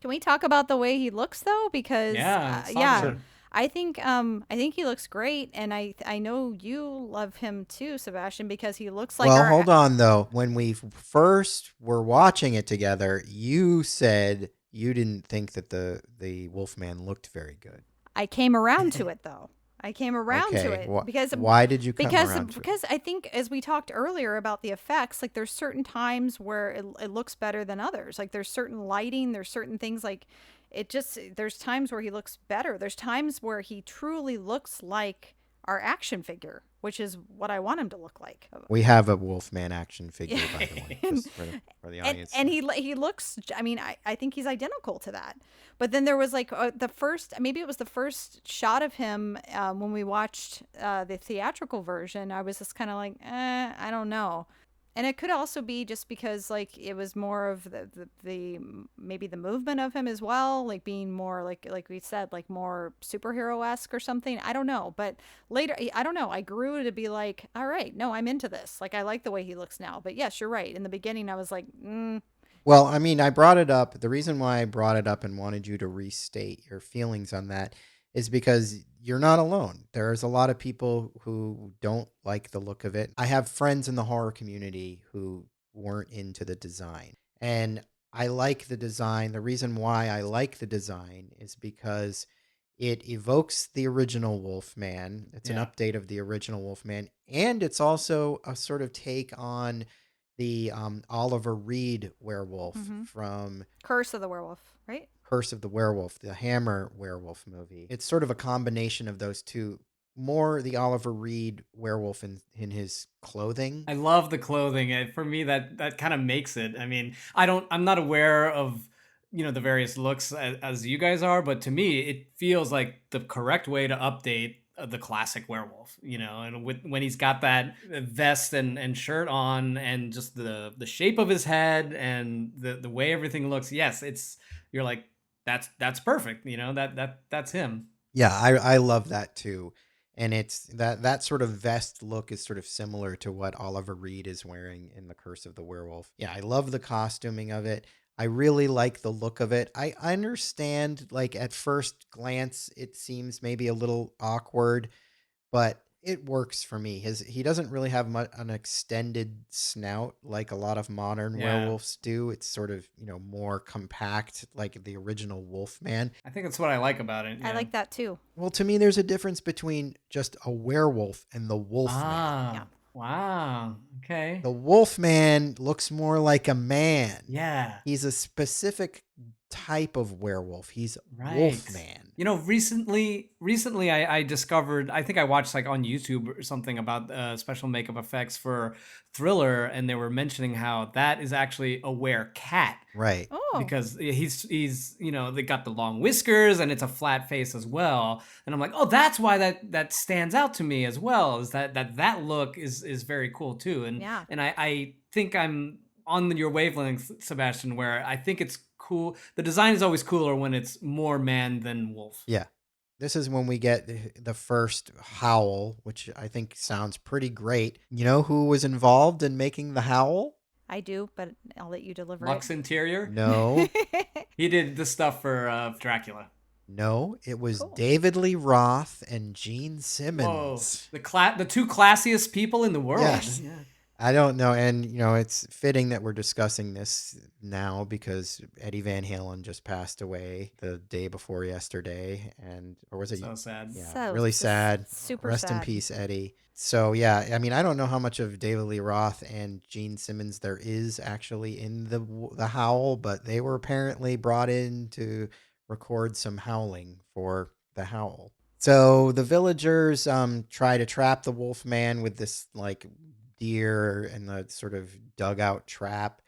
Can we talk about the way he looks though? Because Yeah. Let's talk yeah. about it. I think he looks great, and I know you love him too, Sebastian, because he looks like. Well, hold on though. When we first were watching it together, you said you didn't think that the Wolfman looked very good. I came around to it though. I came around to it because why did you come around to because it? I think as we talked earlier about the effects, like there's certain times where it looks better than others. Like there's certain lighting, there's certain things like there's times where he looks better. There's times where he truly looks like our action figure, which is what I want him to look like. We have a Wolfman action figure, by the way, just for the audience. And he looks. I mean, I think he's identical to that. But then there was like the first, maybe it was the first shot of him when we watched the theatrical version. I was just kind of like, I don't know. And it could also be just because like it was more of the maybe the movement of him as well, like being more like we said, like more superhero-esque or something. I don't know. But later, I don't know. I grew to be like, all right, no, I'm into this. Like I like the way he looks now. But yes, you're right. In the beginning, I was like, Well, I mean, I brought it up. The reason why I brought it up and wanted you to restate your feelings on that is because you're not alone. There's a lot of people who don't like the look of it. I have friends in the horror community who weren't into the design. And I like the design. The reason why I like the design is because it evokes the original Wolfman. It's an Yeah. update of the original Wolfman. And it's also a sort of take on the Oliver Reed werewolf from Curse of the Werewolf, right? Curse of the Werewolf, the Hammer werewolf movie. It's sort of a combination of those two more the Oliver Reed werewolf in his clothing. I love the clothing. For me, that kind of makes it. I mean, I'm not aware of the various looks as you guys are, but to me, it feels like the correct way to update the classic werewolf. And when he's got that vest and shirt on, and just the shape of his head and the way everything looks. Yes, you're like that's perfect. That's him. Yeah, I love that too. And it's that sort of vest look is sort of similar to what Oliver Reed is wearing in The Curse of the Werewolf. Yeah, I love the costuming of it. I really like the look of it. I understand, like, at first glance it seems maybe a little awkward, but it works for me. He doesn't really have an extended snout like a lot of modern Yeah. werewolves do. It's sort of, more compact like the original Wolfman. I think that's what I like about it. I Yeah. like that too. Well, to me, there's a difference between just a werewolf and the Wolfman. Yeah. Wow. Okay. The Wolfman looks more like a man. Yeah. He's a specific type of werewolf. He's Right. Wolfman. Recently I discovered, I think I watched like on YouTube or something about special makeup effects for Thriller, and they were mentioning how that is actually a werecat. Right. Oh. Because he's they got the long whiskers and it's a flat face as well. And I'm like, oh, that's why that stands out to me as well, is that look is very cool too. And Yeah. and I think I'm on your wavelength, Sebastian, where I think it's cool. The design is always cooler when it's more man than wolf. Yeah. This is when we get the first howl, which I think sounds pretty great. You know who was involved in making the howl? I do, but I'll let you deliver Lux it. Interior? No. He did the stuff for Dracula. No, it was Cool. David Lee Roth and Gene Simmons. Whoa. The two classiest people in the world. Yes. Yeah. I don't know. And, it's fitting that we're discussing this now because Eddie Van Halen just passed away the day before yesterday. Or was it? So sad. Yeah, So really sad. super Rest in sad. peace, Eddie. So, yeah, I mean, I don't know how much of David Lee Roth and Gene Simmons there is actually in the Howl, but they were apparently brought in to record some howling for the Howl. So the villagers try to trap the Wolfman with this, like, deer and the sort of dugout trap,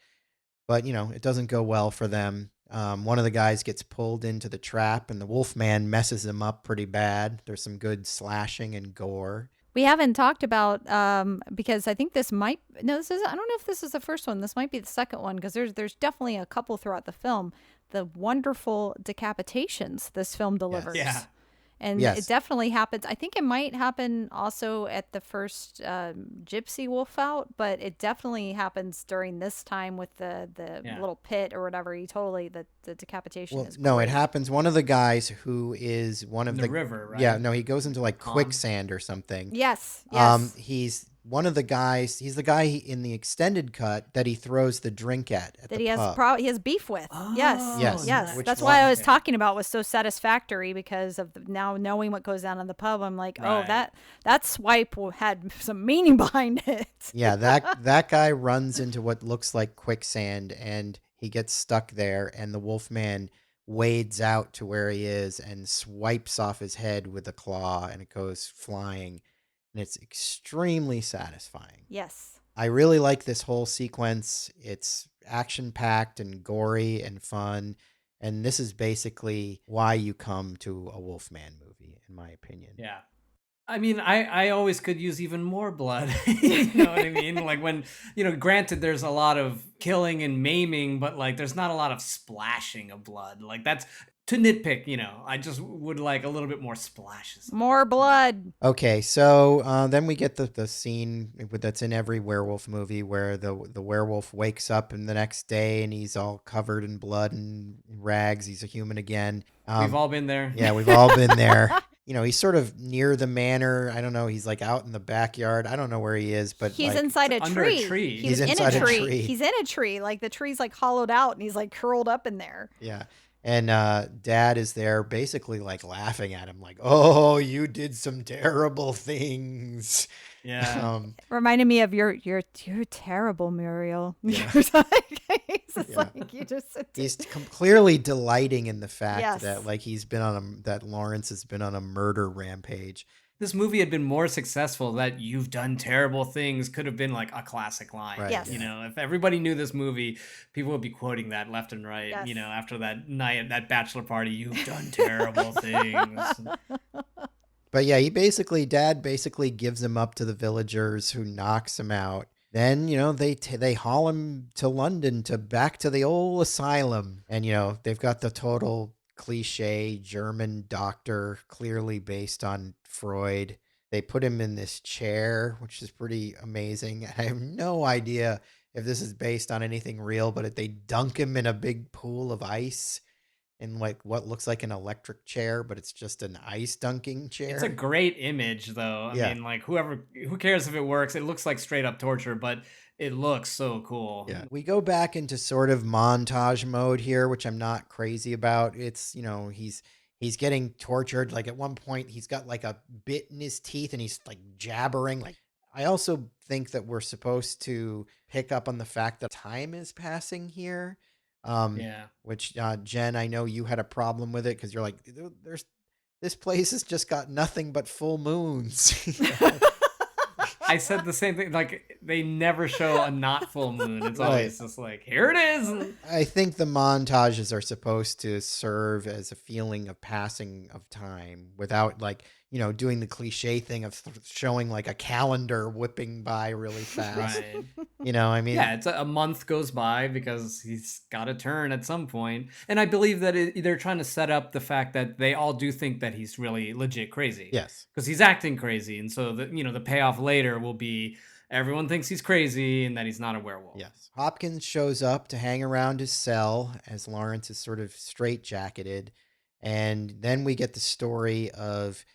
but it doesn't go well for them. One of the guys gets pulled into the trap and the Wolfman messes him up pretty bad. There's some good slashing and gore. We haven't talked about because I think this might I don't know if this is the first one. This might be the second one because there's definitely a couple throughout the film. The wonderful decapitations this film delivers. Yeah. And Yes. it definitely happens. I think it might happen also at the first Gypsy Wolf out, but it definitely happens during this time with the Yeah. little pit or whatever. The decapitation Well, is no, it great. happens. One of the guys who is one of In the river, right? Yeah, no, he goes into like Pond. quicksand or something. Yes. Yes. He's one of the guys. He's the guy in the extended cut that he throws the drink at that the he has pub. he has beef with. Yes. Yes. Yes. Which That's one? why I was Okay. talking about was so satisfactory because of now knowing what goes on in the pub. I'm like, oh, Right. that swipe had some meaning behind it. Yeah, that guy runs into what looks like quicksand and he gets stuck there and the Wolfman wades out to where he is and swipes off his head with a claw and it goes flying and it's extremely satisfying. Yes. I really like this whole sequence. It's action-packed and gory and fun, and this is basically why you come to a Wolfman movie, in my opinion. Yeah. I mean, I always could use even more blood. You know what I mean? Like when, granted there's a lot of killing and maiming, but like there's not a lot of splashing of blood. Like that's to nitpick, I just would like a little bit more splashes. More blood. Okay, so then we get the scene that's in every werewolf movie where the werewolf wakes up in the next day and he's all covered in blood and rags. He's a human again. We've all been there. Yeah, we've all been there. He's sort of near the manor. I don't know. He's like out in the backyard. I don't know where he is, but He's like, inside a under tree. a tree. He's in inside a a tree. tree. He's in a tree. Like the tree's like hollowed out and he's like curled up in there. Yeah. And Dad is there basically like laughing at him like, oh, you did some terrible things. Yeah. Reminded me of you're terrible, Muriel. Yeah. He's just Yeah. like you just He's clearly delighting in the fact Yes. that like that Lawrence has been on a murder rampage. this movie had been more successful, that "you've done terrible things" could have been like a classic line. Right, Yes. You yeah. know, if everybody knew this movie, people would be quoting that left and right. Yes. You know, after that night at that bachelor party, "You've done terrible things." But yeah, Dad basically gives him up to the villagers who knocks him out. Then, they haul him to London back to the old asylum. And, they've got the total cliche German doctor, clearly based on Freud. They put him in this chair, which is pretty amazing. I have no idea if this is based on anything real, but they dunk him in a big pool of ice in like what looks like an electric chair, but it's just an ice dunking It's a chair. great image, though. I Yeah. mean, like, who cares if it works? It looks like straight up torture, but it looks so cool. Yeah. We go back into sort of montage mode here, which I'm not crazy about. It's, he's getting tortured. Like at one point he's got like a bit in his teeth and he's like jabbering. Like I also think that we're supposed to pick up on the fact that time is passing here. Yeah. Which Jen, I know you had a problem with it because you're like, there's this place has just got nothing but full moons. I said the same thing. Like, they never show a not full moon. It's Right. always just like, here it is. I think the montages are supposed to serve as a feeling of passing of time without like, doing the cliche thing of showing like a calendar whipping by really fast. Right. I mean, Yeah, it's a month goes by because he's got to turn at some point. And I believe that they're trying to set up the fact that they all do think that he's really legit crazy. yes. Because he's acting crazy. And so, the payoff later will be everyone thinks he's crazy and that he's not a werewolf. Yes. Hopkins shows up to hang around his cell as Lawrence is sort of straitjacketed. And then we get the story of,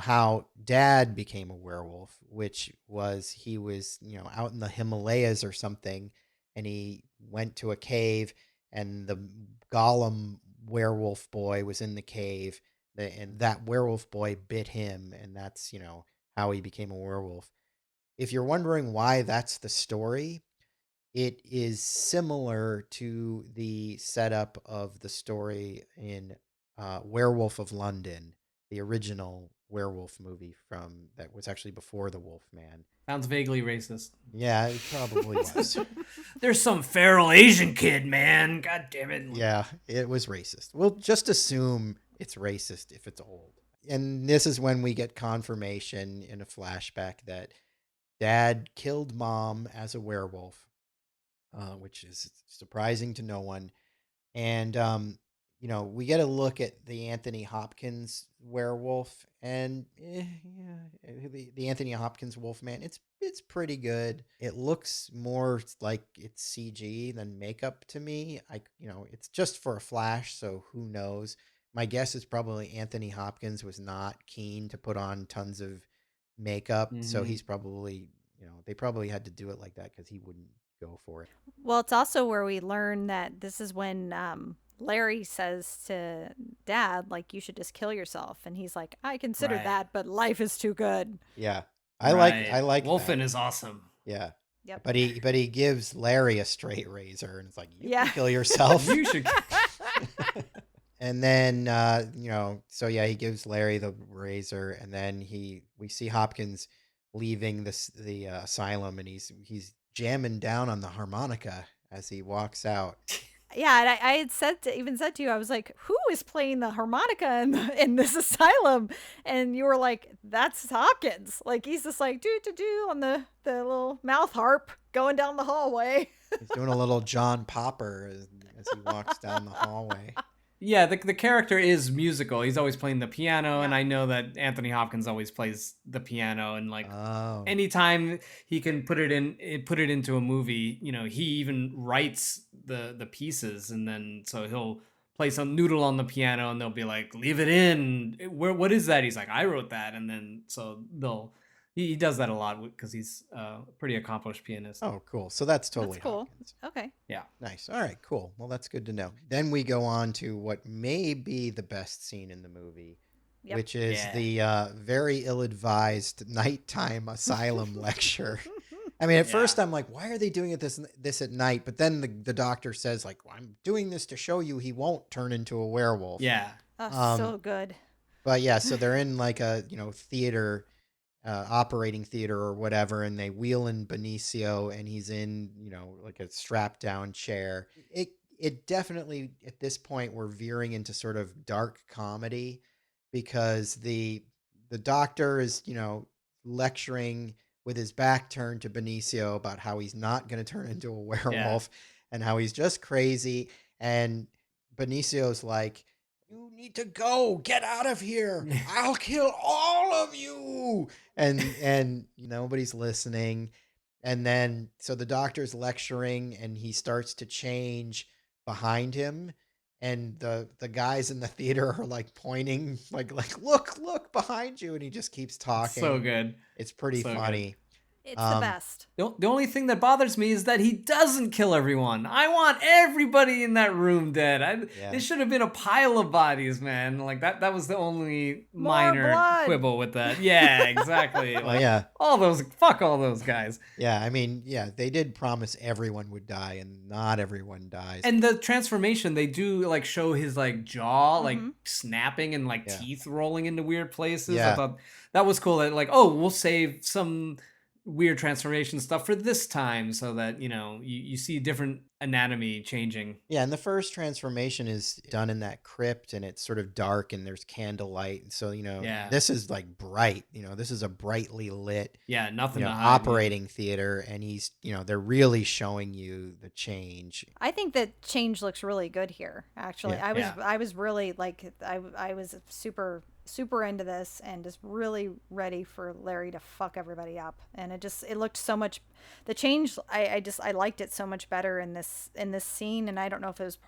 how Dad became a werewolf, which was he was, out in the Himalayas or something. And he went to a cave and the Gollum werewolf boy was in the cave. And that werewolf boy bit him. And that's, how he became a werewolf. If you're wondering why that's the story, it is similar to the setup of the story in Werewolf of London, the original werewolf movie from that was actually before the Wolfman. Sounds vaguely racist. Yeah, it probably was. There's some feral Asian kid, man. God damn it. Yeah, it was racist. We'll just assume it's racist if it's old. And this is when we get confirmation in a flashback that Dad killed Mom as a werewolf, which is surprising to no one. And we get a look at the Anthony Hopkins werewolf, and the Anthony Hopkins Wolfman. It's pretty good. It looks more like it's CG than makeup to me. It's just for a flash, so who knows? My guess is probably Anthony Hopkins was not keen to put on tons of makeup, so Mhm. he's probably they probably had to do it like that because he wouldn't go for it. Well, it's also where we learn that this is when Larry says to Dad, like, you should just kill yourself. And he's like, I considered Right. that, but life is too good. Yeah, I like that. Wolfman is awesome. Yeah. Yep. But he gives Larry a straight razor and it's like, you Yeah. can kill yourself. You should. And then so yeah, he gives Larry the razor, and then we see Hopkins leaving the asylum, and he's jamming down on the harmonica as he walks out. Yeah, and I had even said to you, I was like, who is playing the harmonica in this asylum? And you were like, that's Hopkins. Like, he's just like, do on the little mouth harp going down the hallway. He's doing a little John Popper as he walks down the hallway. Yeah, the character is musical. He's always playing the piano, and Yeah. I know that Anthony Hopkins always plays the piano, and like Oh. anytime he can put it into a movie, he even writes the pieces, and then so he'll play some noodle on the piano, and they'll be like, "Leave it in." What is that? He's like, "I wrote that," and then so he does that a lot because he's a pretty accomplished pianist. Oh, cool. So that's totally That's cool. Hopkins. Okay. Yeah. Nice. All right, cool. Well, that's good to know. Then we go on to what may be the best scene in the movie, Yep. which is Yeah. the very ill-advised nighttime asylum lecture. I mean, at first I'm like, why are they doing this at night? But then the doctor says, like, well, I'm doing this to show you he won't turn into a werewolf. Yeah. Oh, Um, so good. But yeah, so they're in like a, theater, operating theater or whatever, and they wheel in Benicio, and he's in, like a strapped down chair. It definitely, at this point, we're veering into sort of dark comedy, because the doctor is, lecturing with his back turned to Benicio about how he's not going to turn into a Yeah. werewolf and how he's just crazy. And Benicio's like, "You need to go. Get out of here. I'll kill all of you." And nobody's listening. And then so the doctor's lecturing, and he starts to change behind him, and the guys in the theater are like pointing, like look behind you, and he just keeps So talking. good. It's pretty So good. funny. It's the best. The only thing that bothers me is that he doesn't kill everyone. I want everybody in that room dead. Yeah. It should have been a pile of bodies, man. Like that was the only More minor blood. quibble with that. Yeah, exactly. Oh yeah. Fuck all those guys. Yeah, I mean, yeah, they did promise everyone would die, and not everyone dies. And the transformation, they do like show his like jaw like Mhm. snapping and like Yeah. teeth rolling into weird places. Yeah. I thought that was cool. That like, oh, we'll save some weird transformation stuff for this time, so that you see different anatomy changing. Yeah, and the first transformation is done in that crypt, and it's sort of dark, and there's candlelight. And so, Yeah. this is like bright, this is a brightly lit, Yeah, nothing to hide. operating theater. And he's, they're really showing you the change. I think that change looks really good here. Actually, Yeah. I was really like I was super into this and just really ready for Larry to fuck everybody up. And it looked so much. The change I liked it so much better in this scene. And I don't know if it was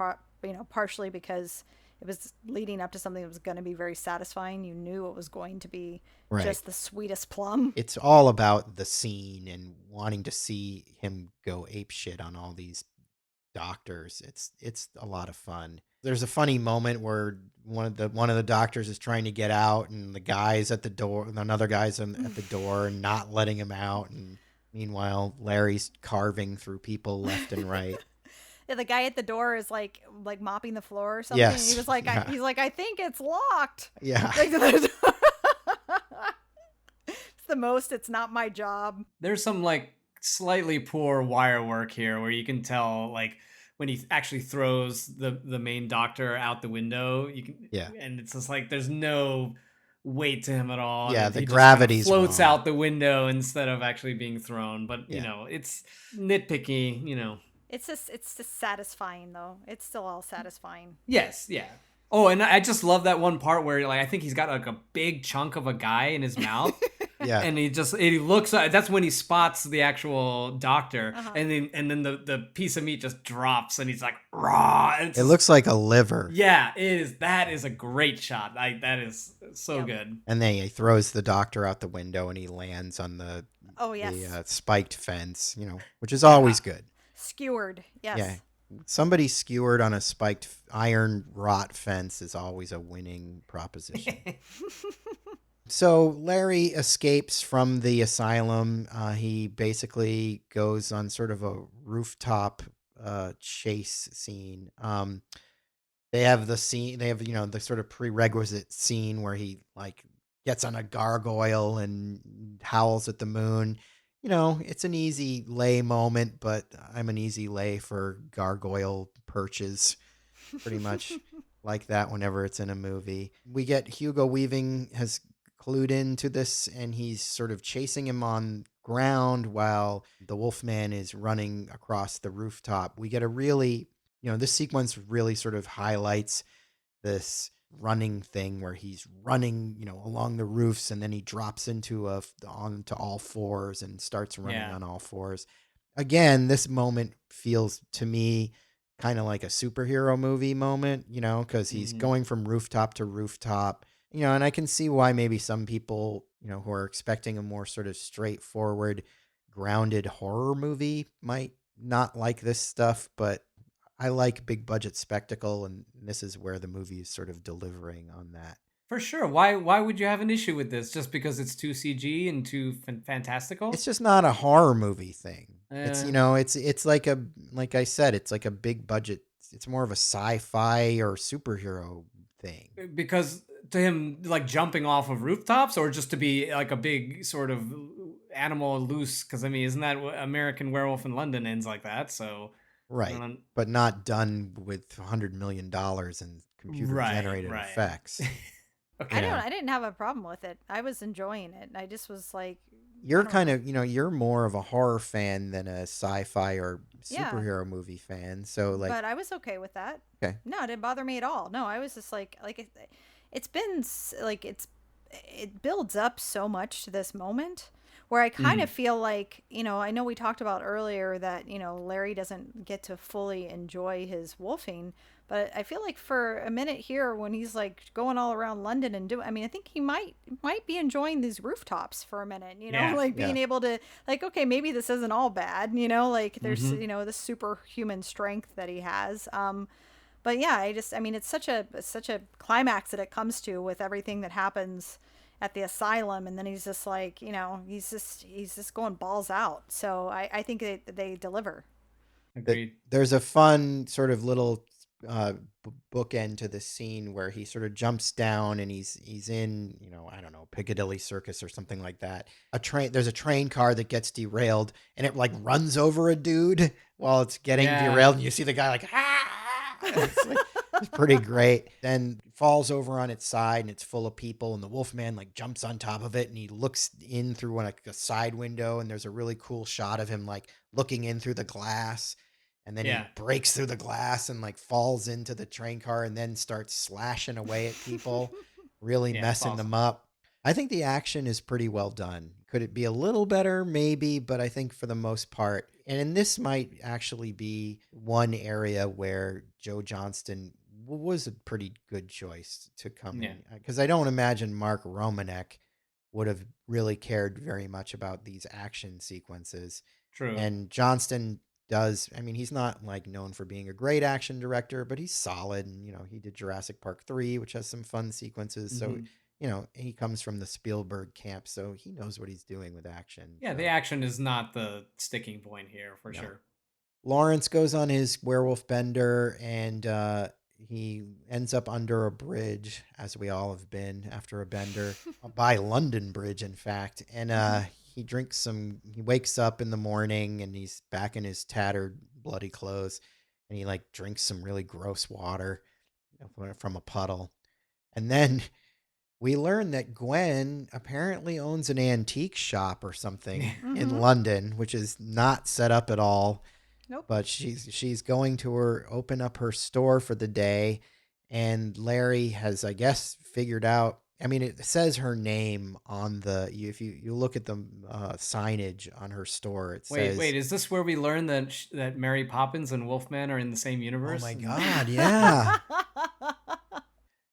partially because it was leading up to something that was going to be very satisfying. You knew it was going to be Right. just the sweetest plum. It's all about the scene and wanting to see him go apeshit on all these doctors. It's a lot of fun. There's a funny moment where one of the doctors is trying to get out, and the guy's at the door, another guy's at the door and not letting him out. And meanwhile, Larry's carving through people left and right. Yeah, the guy at the door is like mopping the floor or something. Yes. And he was like, Yeah. he's like, I think it's locked. Yeah. It's the most. It's not my job. There's some like slightly poor wire work here, where you can tell like when he actually throws the main doctor out the window, you can, Yeah. and it's just like there's no weight to him at all. Yeah, and the he just kind of gravity's floats wrong. out the window instead of actually being thrown. But Yeah. it's nitpicky. It's just satisfying though. It's still all satisfying. Yes, yeah. Oh, and I just love that one part where like I think he's got like a big chunk of a guy in his mouth. Yeah. And he looks. That's when he spots the actual doctor, and then the piece of meat just drops, and he's like raw. It looks like a liver. Yeah, it is. That is a great shot. That is so good. And then he throws the doctor out the window, and he lands on the spiked fence, which is always good. Skewered, yes. Yeah. Somebody skewered on a spiked iron wrought fence is always a winning proposition. So Larry escapes from the asylum. He basically goes on sort of a rooftop chase scene. They have the scene. They have the sort of prerequisite scene where he like gets on a gargoyle and howls at the moon. It's an easy lay moment, but I'm an easy lay for gargoyle perches. Pretty much like that whenever it's in a movie. We get Hugo Weaving has clued into this, and he's sort of chasing him on ground while the Wolfman is running across the rooftop. We get a really, this sequence really sort of highlights this running thing where he's running, along the roofs, and then he drops onto all fours and starts running on all fours. Again, this moment feels to me kind of like a superhero movie moment, because he's going from rooftop to rooftop, and I can see why maybe some people, who are expecting a more sort of straightforward, grounded horror movie might not like this stuff, but I like big budget spectacle, and this is where the movie is sort of delivering on that. For sure. Why would you have an issue with this? Just because it's too CG and too fantastical? It's just not a horror movie thing. It's it's like I said, it's like a big budget. It's more of a sci-fi or superhero thing. Because to him like jumping off of rooftops, or just to be like a big sort of animal loose? Because I mean, isn't that what American Werewolf in London ends like that? So I Right. don't know. But not done with $100 million in computer Right, generated right. effects. Okay. I didn't have a problem with it. I was enjoying it. I just was like, I You're don't kind know. of, you're more of a horror fan than a sci-fi or Yeah, superhero movie fan. So like, but I was okay with that. okay. No, it didn't bother me at all. No, I was just like it's been like it builds up so much to this moment where I kind of Mhm. feel like, I know we talked about earlier that, Larry doesn't get to fully enjoy his wolfing, but I feel like for a minute here when he's like going all around London and I mean, I think he might be enjoying these rooftops for a minute, Yeah. like Yeah. being able to like, okay, maybe this isn't all bad, like there's, Mhm. this superhuman strength that he has. But yeah, I mean, it's such a climax that it comes to with everything that happens at the asylum, and then he's just like, he's just going balls out. So I think they deliver. That Agreed. there's a fun sort of little bookend to the scene where he sort of jumps down and he's in, I don't know, Piccadilly Circus or something like that. There's a train car that gets derailed and it like runs over a dude while it's getting Yeah. derailed, and you see the guy like it's pretty great. Then falls over on its side and it's full of people, and the Wolfman like jumps on top of it and he looks in through like a side window, and there's a really cool shot of him like looking in through the glass, and then he Yeah. breaks through the glass and like falls into the train car and then starts slashing away at people, really Yeah. It's messing them awesome. up. I think the action is pretty well done. Could it be a little better? Maybe, but I think for the most part, and this might actually be one area where Joe Johnston was a pretty good choice to come Yeah. in, because I don't imagine Mark Romanek would have really cared very much about these action sequences. True. And Johnston does, I mean, he's not like known for being a great action director, but he's solid. And, he did Jurassic Park 3, which has some fun sequences. So, Mhm. he comes from the Spielberg camp, so he knows what he's doing with action. Yeah, the So, action is not the sticking point here for no. sure. Lawrence goes on his werewolf bender, and he ends up under a bridge, as we all have been after a bender, by London Bridge, in fact. And he wakes up in the morning and he's back in his tattered, bloody clothes. And he like drinks some really gross water from a puddle. And then we learn that Gwen apparently owns an antique shop or something in Mm-hmm. London, which is not set up at all, Nope. but she's going to open up her store for the day, and Larry has, I guess, figured out. I mean, it says her name on if you look at the signage on her store, it Wait, says, is this where we learn that that Mary Poppins and Wolfman are in the same "Oh universe? my God, yeah."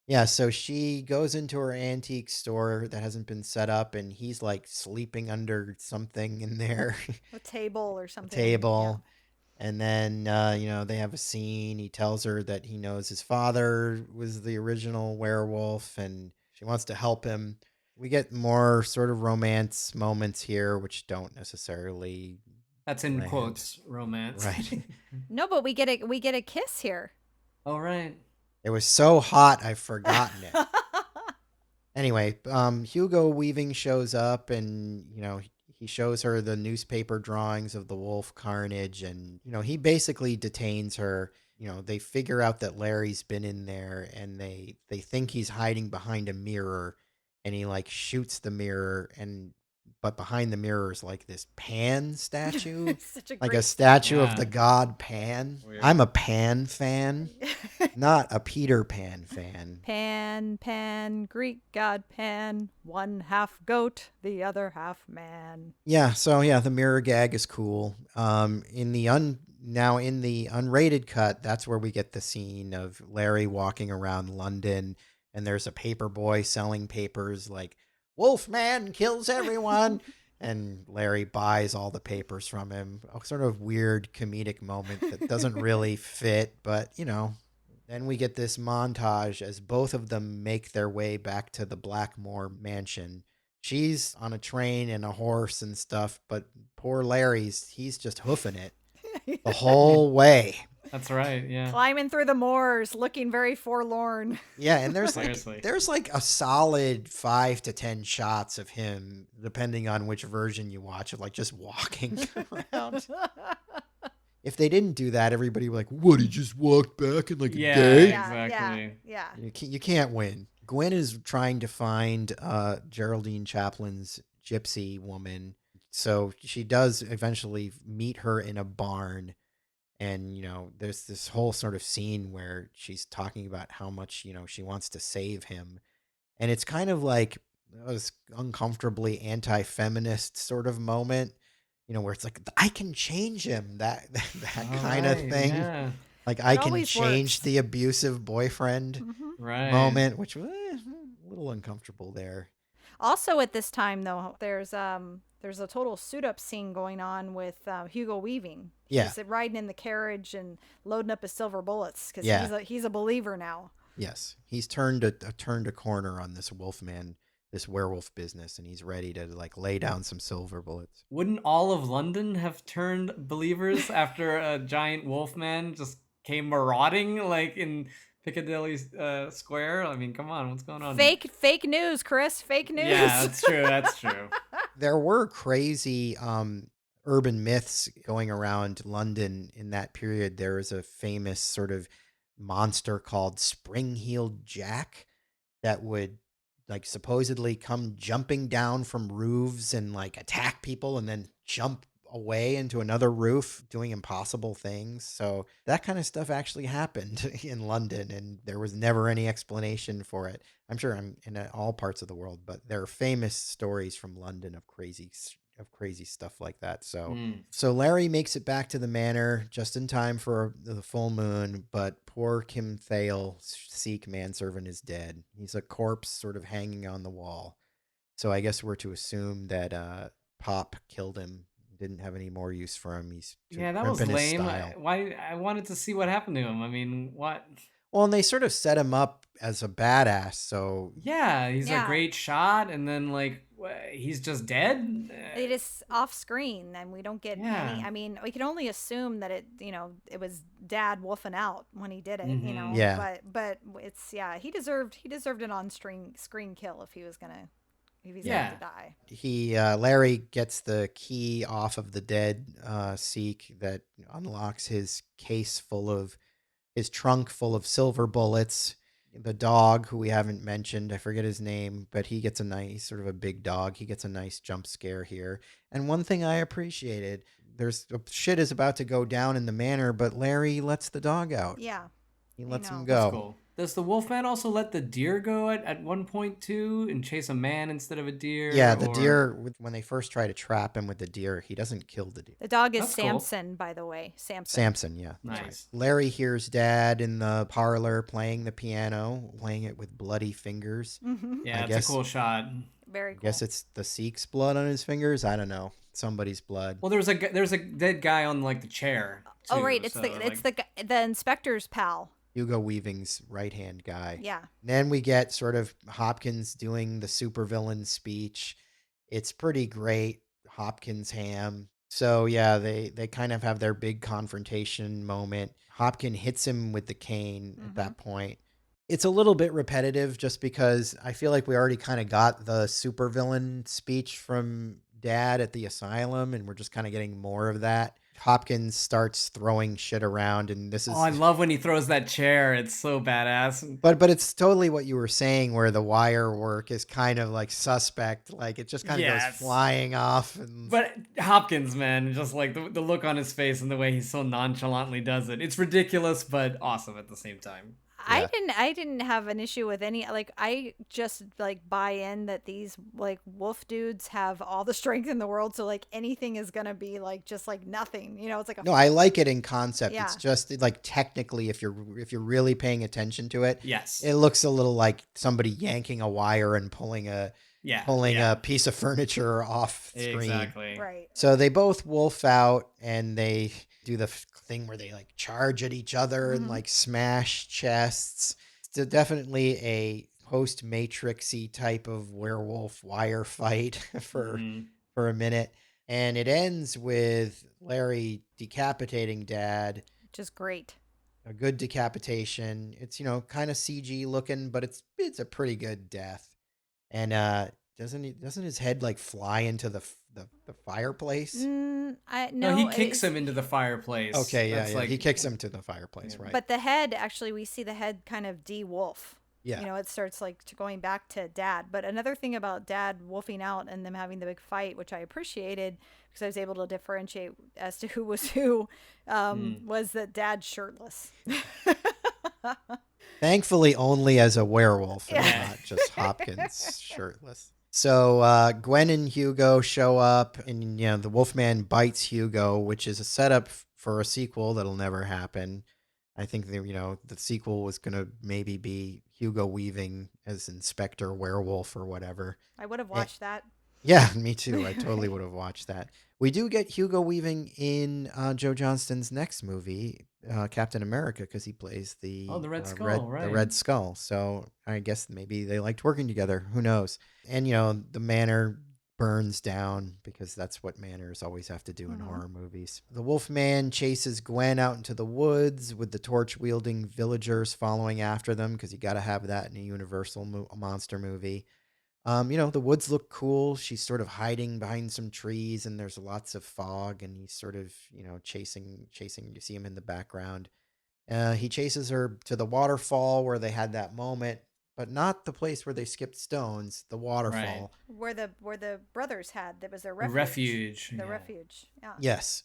Yeah, so she goes into her antique store that hasn't been set up, and he's like sleeping under something in there, A table or a something. Yeah. table. And then, they have a scene. He tells her that he knows his father was the original werewolf and she wants to help him. We get more sort of romance moments here, which don't necessarily That's in land. quotes, romance. Right. No, but we get a kiss here. All right. It was so hot, I've forgotten it. Anyway, Hugo Weaving shows up, and he shows her the newspaper drawings of the wolf carnage, and he basically detains her. They figure out that Larry's been in there, and they think he's hiding behind a mirror, and he like shoots the mirror, and but behind the mirror is like this Pan statue, Such a like a great statue of the Yeah. god Pan. Weird. I'm a Pan fan, not a Peter Pan fan. Pan, Pan, Greek god Pan, one half goat, the other half man. Yeah, so yeah, the mirror gag is cool. Now in the unrated cut, that's where we get the scene of Larry walking around London, and there's a paper boy selling papers like Wolfman kills everyone, and Larry buys all the papers from him. A sort of weird comedic moment that doesn't really fit, but then we get this montage as both of them make their way back to the Blackmoore mansion. She's on a train and a horse and stuff, but poor he's just hoofing it the whole way. That's right. Yeah. Climbing through the moors, looking very forlorn. Yeah, and Seriously. there's like a solid 5 to 10 shots of him, depending on which version you watch, of like just walking around. If they didn't do that, everybody would be like, what, he just walked back in like a Yeah, day? exactly. Yeah. You can't win. Gwen is trying to find Geraldine Chaplin's gypsy woman. So she does eventually meet her in a barn. And, there's this whole sort of scene where she's talking about how much, she wants to save him. And it's kind of like a uncomfortably anti-feminist sort of moment, where it's like, I can change him, that kind of thing. Yeah. Like, I It can always change works. the abusive boyfriend Right. moment, which was a little uncomfortable there. Also, at this time, though, there's a total suit up scene going on with Hugo Weaving. Yeah. He's riding in the carriage and loading up his silver bullets because Yeah. he's a believer now. Yes, he's turned a corner on this Wolfman, this werewolf business, and he's ready to like lay down some silver bullets. Wouldn't all of London have turned believers after a giant Wolfman just came marauding like in Piccadilly Square? I mean, come on, what's going on? Fake news, Chris. Fake news. Yeah, that's true. That's true. There were crazy urban myths going around London in that period. There was a famous sort of monster called Spring-Heeled Jack that would like supposedly come jumping down from roofs and like attack people and then jump away into another roof doing impossible things. So that kind of stuff actually happened in London, and there was never any explanation for it. I'm sure I'm in all parts of the world, but there are famous stories from London of crazy stuff like that. So Larry makes it back to the manor just in time for the full moon, but poor Kim Thale, Sikh manservant, is dead. He's a corpse sort of hanging on the wall. So I guess we're to assume that Pop killed him, didn't have any more use for him. He's that was lame. Why? I wanted to see what happened to him. I mean, what? Well, and they sort of set him up as a badass, so... Yeah, he's a great shot, and then, like, he's just dead? It is off screen, and we don't get any... I mean, we can only assume that it was Dad wolfing out when he did it, Yeah. But it's, he deserved an on-screen kill if he was going to die. Larry gets the key off of the dead Sikh that unlocks his trunk full of silver bullets. The dog, who we haven't mentioned, I forget his name, but he gets sort of a big dog. He gets a nice jump scare here. And one thing I appreciated, shit is about to go down in the manor, but Larry lets the dog out. Yeah. He lets him That's go. cool. Does the Wolfman also let the deer go at one point too and chase a man instead of a deer? Yeah, the deer, when they first try to trap him with the deer, he doesn't kill the deer. The dog is That's Samson, cool. by the way. Samson, yeah. Nice. Larry hears Dad in the parlor playing the piano, playing it with bloody fingers. Mm-hmm. Yeah, it's a cool shot. Very cool. I guess it's the Sikh's blood on his fingers. I don't know. Somebody's blood. Well, there's a dead guy on like the chair. Too, right. It's the inspector's pal. Hugo Weaving's right-hand guy. Yeah. Then we get sort of Hopkins doing the supervillain speech. It's pretty great. Hopkins ham. So yeah, they kind of have their big confrontation moment. Hopkins hits him with the cane at that point. It's a little bit repetitive just because I feel like we already kind of got the supervillain speech from Dad at the asylum, and we're just kind of getting more of that. Hopkins starts throwing shit around, and this is... Oh, I love when he throws that chair. It's so badass. But it's totally what you were saying, where the wire work is kind of like suspect. Like it just kind of goes flying off. But Hopkins, man, just like the look on his face and the way he so nonchalantly does it. It's ridiculous, but awesome at the same time. Yeah. I didn't have an issue with any, like, I just like buy in that these like wolf dudes have all the strength in the world, so like anything is gonna be like just like nothing, it's like no, I like it in concept. Yeah. It's just like technically, if you're really paying attention to it, yes, it looks a little like somebody yanking a wire and pulling a piece of furniture off screen. Exactly. Right. So they both wolf out, and they do the thing where they like charge at each other and like smash chests. It's definitely a post-Matrixy type of werewolf wire fight for a minute. And it ends with Larry decapitating Dad. Which is great. a good decapitation. It's, kind of CG looking, but it's a pretty good death. And doesn't his head like fly into the fireplace? I No, he no, kicks him into the fireplace. Okay, yeah, That's yeah. He like, kicks him to the fireplace, yeah. right? but the head actually we see the head kind of de-wolf. Yeah. It starts like going back to Dad. But another thing about Dad wolfing out and them having the big fight, which I appreciated because I was able to differentiate as to who was who, Mm. was that Dad's shirtless. Thankfully, only as a werewolf and Yeah. Yeah. not just Hopkins shirtless. So Gwen and Hugo show up, and the Wolfman bites Hugo, which is a setup for a sequel that'll never happen. I think the sequel was gonna maybe be Hugo Weaving as Inspector Werewolf or whatever. I would have Eh, watched that. yeah, me too. I totally would have watched that. We do get Hugo Weaving in Joe Johnston's next movie, Captain America, because he plays Oh, the the Red red Skull, the right. Red Skull. So I guess maybe they liked working together. Who knows? And the manor burns down because that's what manors always have to do in Hmm. horror movies. The Wolfman chases Gwen out into the woods with the torch wielding villagers following after them because you got to have that in a Universal monster movie. The woods look cool. She's sort of hiding behind some trees, and there's lots of fog, and he's sort of, chasing. You see him in the background. He chases her to the waterfall where they had that moment, but not the place where they skipped stones. The Right. waterfall. Where the brothers had that was their The refuge. refuge. The Yeah. refuge. Yeah. Yes.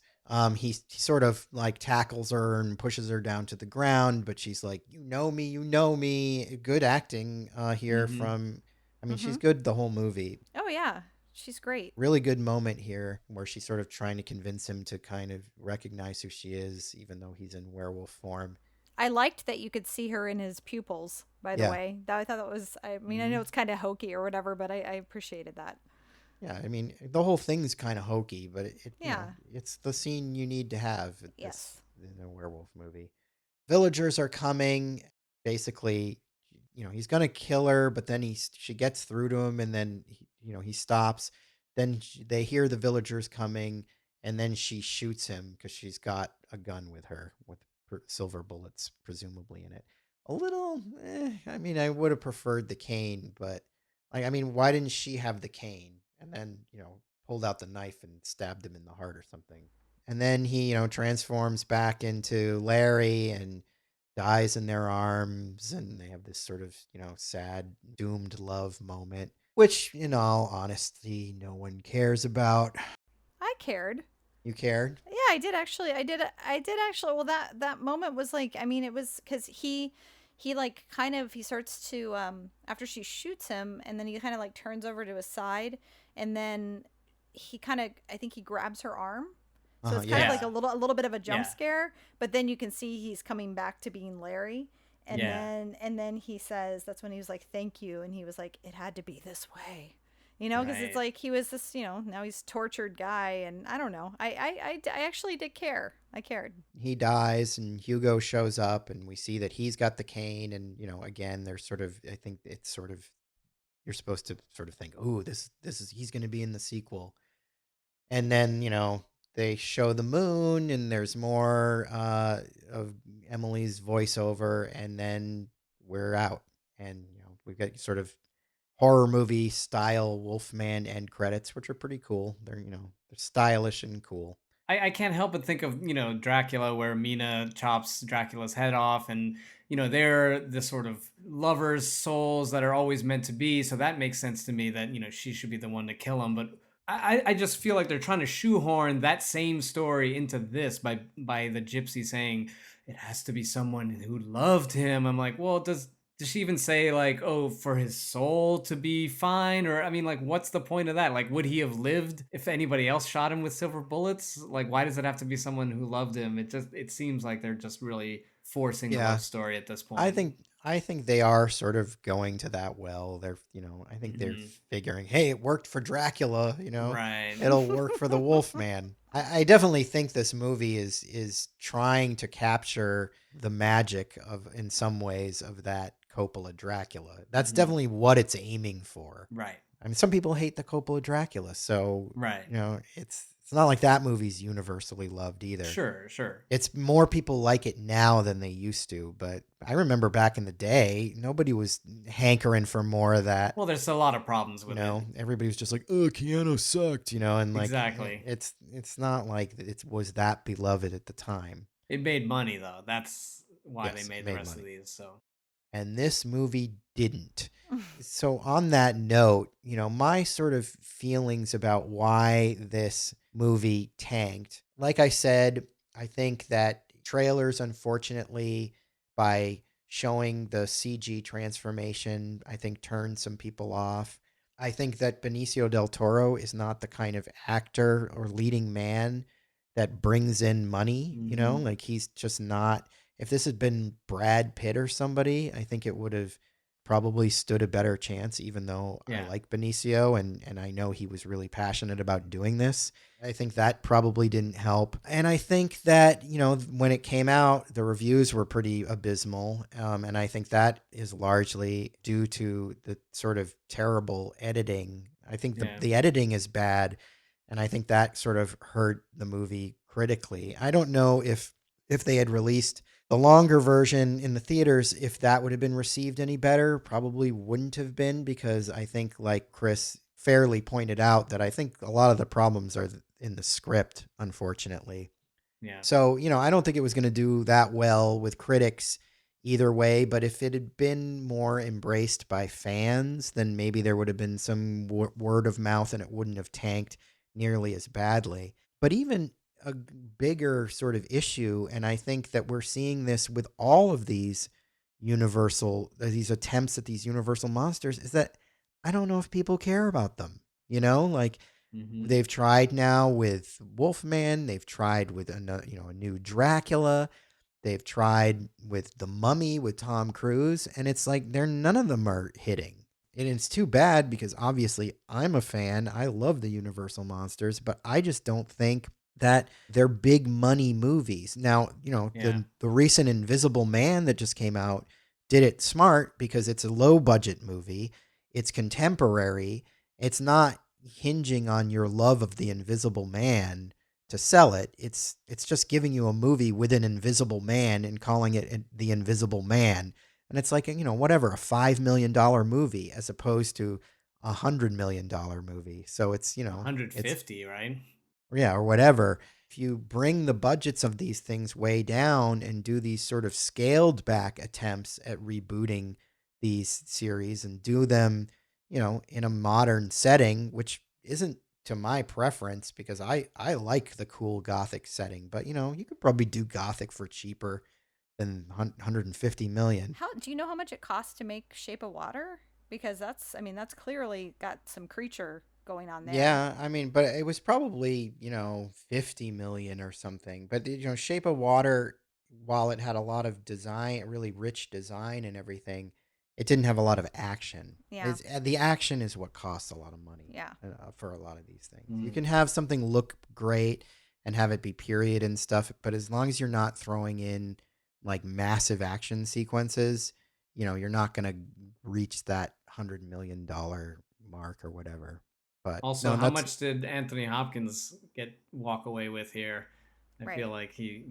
He sort of like tackles her and pushes her down to the ground, but she's like, "You know me, you know me." Good acting here Mm-hmm. from. I mean, she's Hmm. good the whole movie. Oh yeah, she's great. Really good moment here where she's sort of trying to convince him to kind of recognize who she is, even though he's in werewolf form. I liked that you could see her in his pupils. By the Yeah. way, that I thought that was. I mean, I Mm-hmm. know it's kind of hokey or whatever, but I appreciated that. Yeah. I mean, the whole thing's kind of hokey, but Yeah. it's the scene you need to have at this Yes. in a werewolf movie. Villagers are coming. Basically, he's gonna kill her, but then she gets through to him, and then he stops. Then they hear the villagers coming, and then she shoots him because she's got a gun with her with silver bullets presumably in it. A little, I mean, I would have preferred the cane, but like, I mean, why didn't she have the cane and then pulled out the knife and stabbed him in the heart or something? And then he transforms back into Larry and dies in their arms, and they have this sort of sad doomed love moment, which in all honesty no one cares about. I cared. You cared? Yeah, I did actually. I did actually. Well, that moment was like. I mean, it was because he like kind of he starts to after she shoots him, and then he kind of like turns over to his side, and then he kind of I think he grabs her arm. So it's kind of Yes. like Yeah. a little bit of a jump Yeah. scare, but then you can see he's coming back to being Larry. And Yeah. then he says that's when he was like thank you, and he was like it had to be this way. Because it's Right. like he was this, now he's tortured guy, and I don't know. I actually did care. I cared. He dies, and Hugo shows up, and we see that he's got the cane, and again, there's sort of, I think it's sort of, you're supposed to sort of think, oh, this is he's going to be in the sequel. And then they show the moon, and there's more of Emily's voiceover, and then we're out, and we've got sort of horror movie style Wolfman end credits, which are pretty cool. They're stylish and cool. I can't help but think of, Dracula, where Mina chops Dracula's head off, and, they're the sort of lovers' souls that are always meant to be. So that makes sense to me that, she should be the one to kill him. But I just feel like they're trying to shoehorn that same story into this by the gypsy saying it has to be someone who loved him. I'm like, well, does she even say like, oh, for his soul to be fine? Or I mean, like, what's the point of that? Like, would he have lived if anybody else shot him with silver bullets? Like, why does it have to be someone who loved him? It seems like they're just really forcing the Yeah, love story at this I point. think I think they are sort of going to that well. They're I think they're Hmm. figuring, hey, it worked for Dracula, Right. it'll work for the Wolfman. I definitely think this movie is trying to capture the magic of, in some ways, of that Coppola Dracula. That's Hmm. definitely what it's aiming for. Right. I mean, some people hate the Coppola Dracula, so Right. it's It's not like that movie's universally loved either. Sure. It's more people like it now than they used to, but I remember back in the day, nobody was hankering for more of that. Well, there's a lot of problems You with know, it. everybody was just like, "Oh, Keanu sucked," you know, and like Exactly. it's not like it was that beloved at the time. It made money though. That's why they Yes, it made the made rest of money. these. So And this movie didn't. So on that note, you know, my sort of feelings about why this movie tanked. Like I said, I think that trailers, unfortunately, by showing the CG transformation, I think turned some people off. I think that Benicio del Toro is not the kind of actor or leading man that brings in money, you know, like he's just not. If this had been Brad Pitt or somebody, I think it would have probably stood a better chance, even though I yeah, like Benicio and I know he was really passionate about doing this. I think that probably didn't help. And I think that, you know, when it came out, the reviews were pretty abysmal. And I think that is largely due to the sort of terrible editing. I think yeah. the editing is bad. And I think that sort of hurt the movie critically. I don't know if they had released the longer version in the theaters, if that would have been received any better, probably wouldn't have been, because I think, like Chris fairly pointed out, that I think a lot of the problems are in the script, unfortunately. Yeah. So, you know, I don't think it was going to do that well with critics either way, but if it had been more embraced by fans, then maybe there would have been some word of mouth and it wouldn't have tanked nearly as badly. But even a bigger sort of issue, and I think that we're seeing this with all of these attempts at these universal monsters, is that I don't know if people care about them. You know, like hmm they've tried now with Wolfman. They've tried with a new Dracula. They've tried with The Mummy with Tom Cruise, and it's like none of them are hitting. And it's too bad because obviously I'm a fan. I love the Universal monsters, but I just don't think that they're big money movies. Now, you know, Yeah. the recent Invisible Man that just came out did it smart because it's a low budget movie. It's contemporary. It's not hinging on your love of the Invisible Man to sell it. It's just giving you a movie with an invisible man and calling it The Invisible Man. And it's like, you know, whatever, a $5 million movie as opposed to $100 million movie. So it's, you know, it's 150, right? yeah, or whatever. If you bring the budgets of these things way down and do these sort of scaled back attempts at rebooting these series and do them, you know, in a modern setting, which isn't to my preference because I like the cool gothic setting, but you know, you could probably do gothic for cheaper than 150 million. How do you know how much it costs to make Shape of Water? Because that's, I mean, that's clearly got some creature going on there. Yeah, I mean, but it was probably, you know, 50 million or something. But, you know, Shape of Water, while it had a lot of design, really rich design and everything, it didn't have a lot of action. Yeah, The action is what costs a lot of money yeah, for a lot of these things. You Mm. can have something look great and have it be period and stuff, but as long as you're not throwing in like massive action sequences, you know, you're not going to reach that $100 million mark or whatever. But Also, no, how that's much did Anthony Hopkins walk away with here? I feel right. like he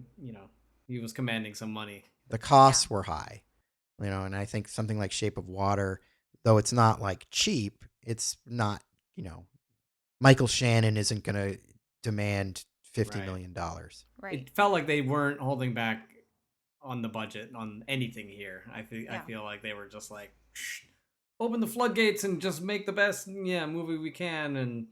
was commanding some money. the Yeah, costs were high, you know, and I think something like Shape of Water, though it's not like cheap, it's not, you know, Michael Shannon isn't going to demand $50 Right. million. right. It felt like they weren't holding back on the budget on anything here. I Yeah. feel like they were just like, "Shh, open the floodgates and just make the best movie we can." And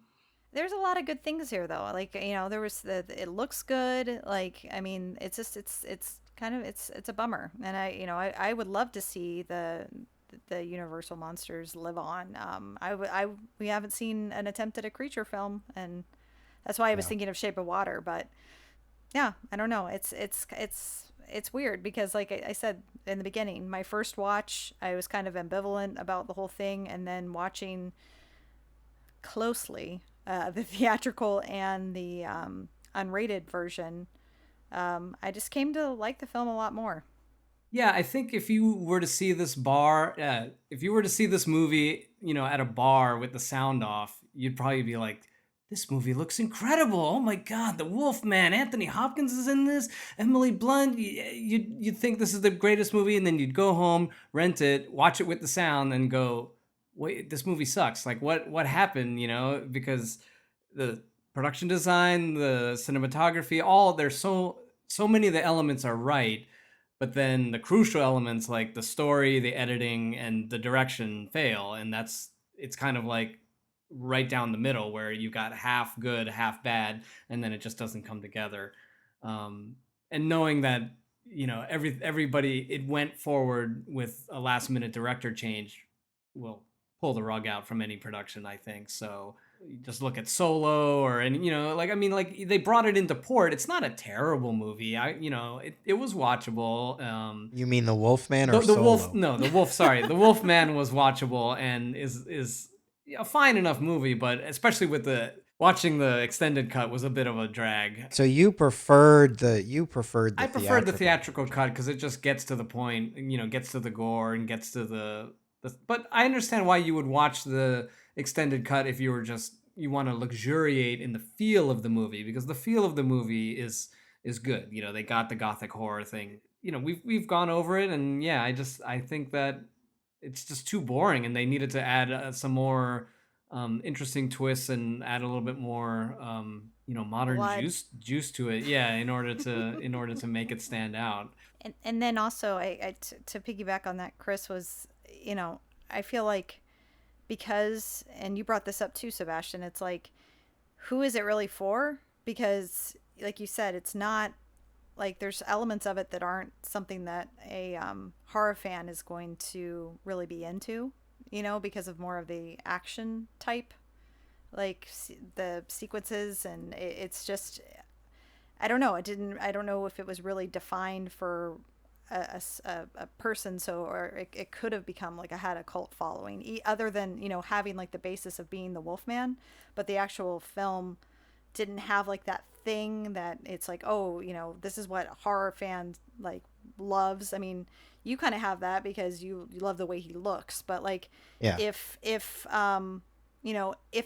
There's a lot of good things here though. Like, you know, there was it looks good. Like, I mean, it's just it's kind of it's a bummer. And I would love to see the Universal monsters live on. We haven't seen an attempt at a creature film, and that's why I was Yeah. thinking of Shape of Water. But yeah, I don't know. It's weird because, like I said in the beginning, my first watch, I was kind of ambivalent about the whole thing, and then watching closely the theatrical and the unrated version, I just came to like the film a lot more. yeah, I think if you were to see if you were to see this movie, at a bar with the sound off, you'd probably be like, this movie looks incredible. Oh my God, the Wolfman, Anthony Hopkins is in this, Emily Blunt. You'd think this is the greatest movie, and then you'd go home, rent it, watch it with the sound, and go, wait, this movie sucks. Like, what happened, because the production design, the cinematography, there's so many of the elements are right, but then the crucial elements like the story, the editing, and the direction fail, and it's kind of like right down the middle where you got half good, half bad, and then it just doesn't come together. And knowing that everybody it went forward with a last minute director change will pull the rug out from any production, I think. So you just look at Solo or like they brought it into port. It's not a terrible movie. It was watchable. You mean the Wolfman or The Wolf, Solo? no, the Wolf. Sorry, the Wolfman was watchable and is a fine enough movie, but especially with watching the extended cut was a bit of a drag. So you preferred the I preferred the theatrical cut because it just gets to the point, gets to the gore and gets to the. But I understand why you would watch the extended cut if you want to luxuriate in the feel of the movie, because the feel of the movie is good. They got the gothic horror thing. We've gone over it, and yeah, I think that it's just too boring, and they needed to add some more interesting twists and add a little bit more modern Blood. juice to it. Yeah, in order to make it stand out. And then also, to piggyback on that, Chris, was, I feel like because, and you brought this up too, Sebastian, it's like, who is it really for? Because, like you said, it's not like there's elements of it that aren't something that a horror fan is going to really be into, because of more of the action type, like the sequences, and it's just, I don't know. I don't know if it was really defined for a person, or it could have become like had a cult following, other than having like the basis of being the Wolfman, but the actual film didn't have like that thing that it's like, oh, this is what horror fans like loves. I mean, you kind of have that because you love the way he looks, but like, Yeah. if if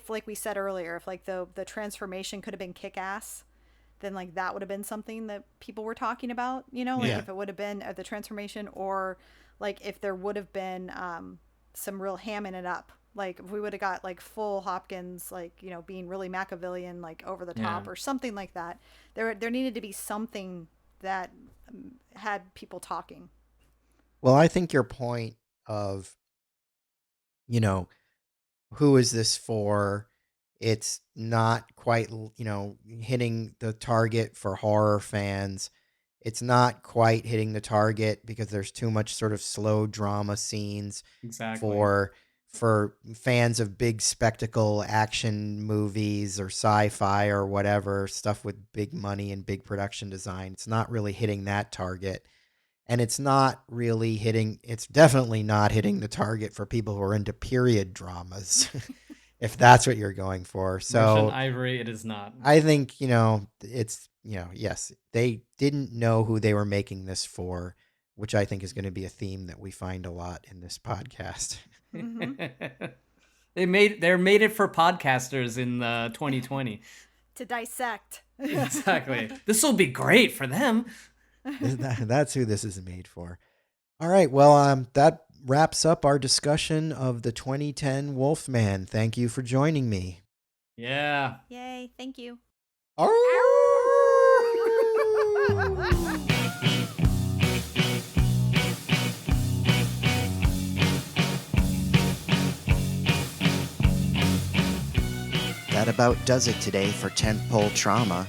like we said earlier, if like the transformation could have been kick-ass, then like that would have been something that people were talking about, like Yeah. if it would have been the transformation, or like if there would have been some real hamming it up, like if we would have got like full Hopkins, like being really Machiavellian, like over the top, Yeah. or something like that. There needed to be something that had people talking. Well, I think your point of, you know, who is this for? It's not quite, hitting the target for horror fans. It's not quite hitting the target because there's too much sort of slow drama scenes Exactly. for fans of big spectacle action movies or sci-fi or whatever, stuff with big money and big production design. It's not really hitting that target. And it's definitely not hitting the target for people who are into period dramas, if that's what you're going for. Merchant So Ivory, it is not. I think, yes, they didn't know who they were making this for, which I think is going to be a theme that we find a lot in this podcast. Hmm. They're made it for podcasters in 2020. To dissect. Exactly. This will be great for them. That's who this is made for. All right. Well, that wraps up our discussion of the 2010 Wolfman. Thank you for joining me. Yeah. Yay, thank you. That about does it today for Tentpole Trauma.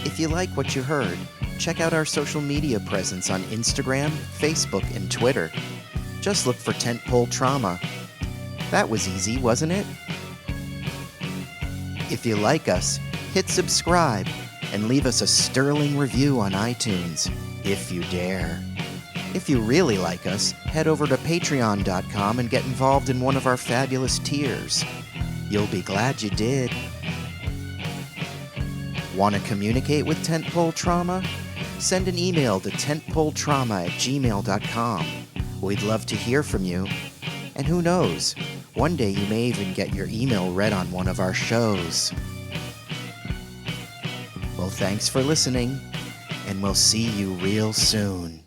If you like what you heard, check out our social media presence on Instagram, Facebook, and Twitter. Just look for Tentpole Trauma. That was easy, wasn't it? If you like us, hit subscribe and leave us a sterling review on iTunes, if you dare. If you really like us, head over to patreon.com and get involved in one of our fabulous tiers. You'll be glad you did. Want to communicate with Tentpole Trauma? Send an email to tentpoletrauma@gmail.com. We'd love to hear from you. And who knows, One day you may even get your email read on one of our shows. Well, thanks for listening, and we'll see you real soon.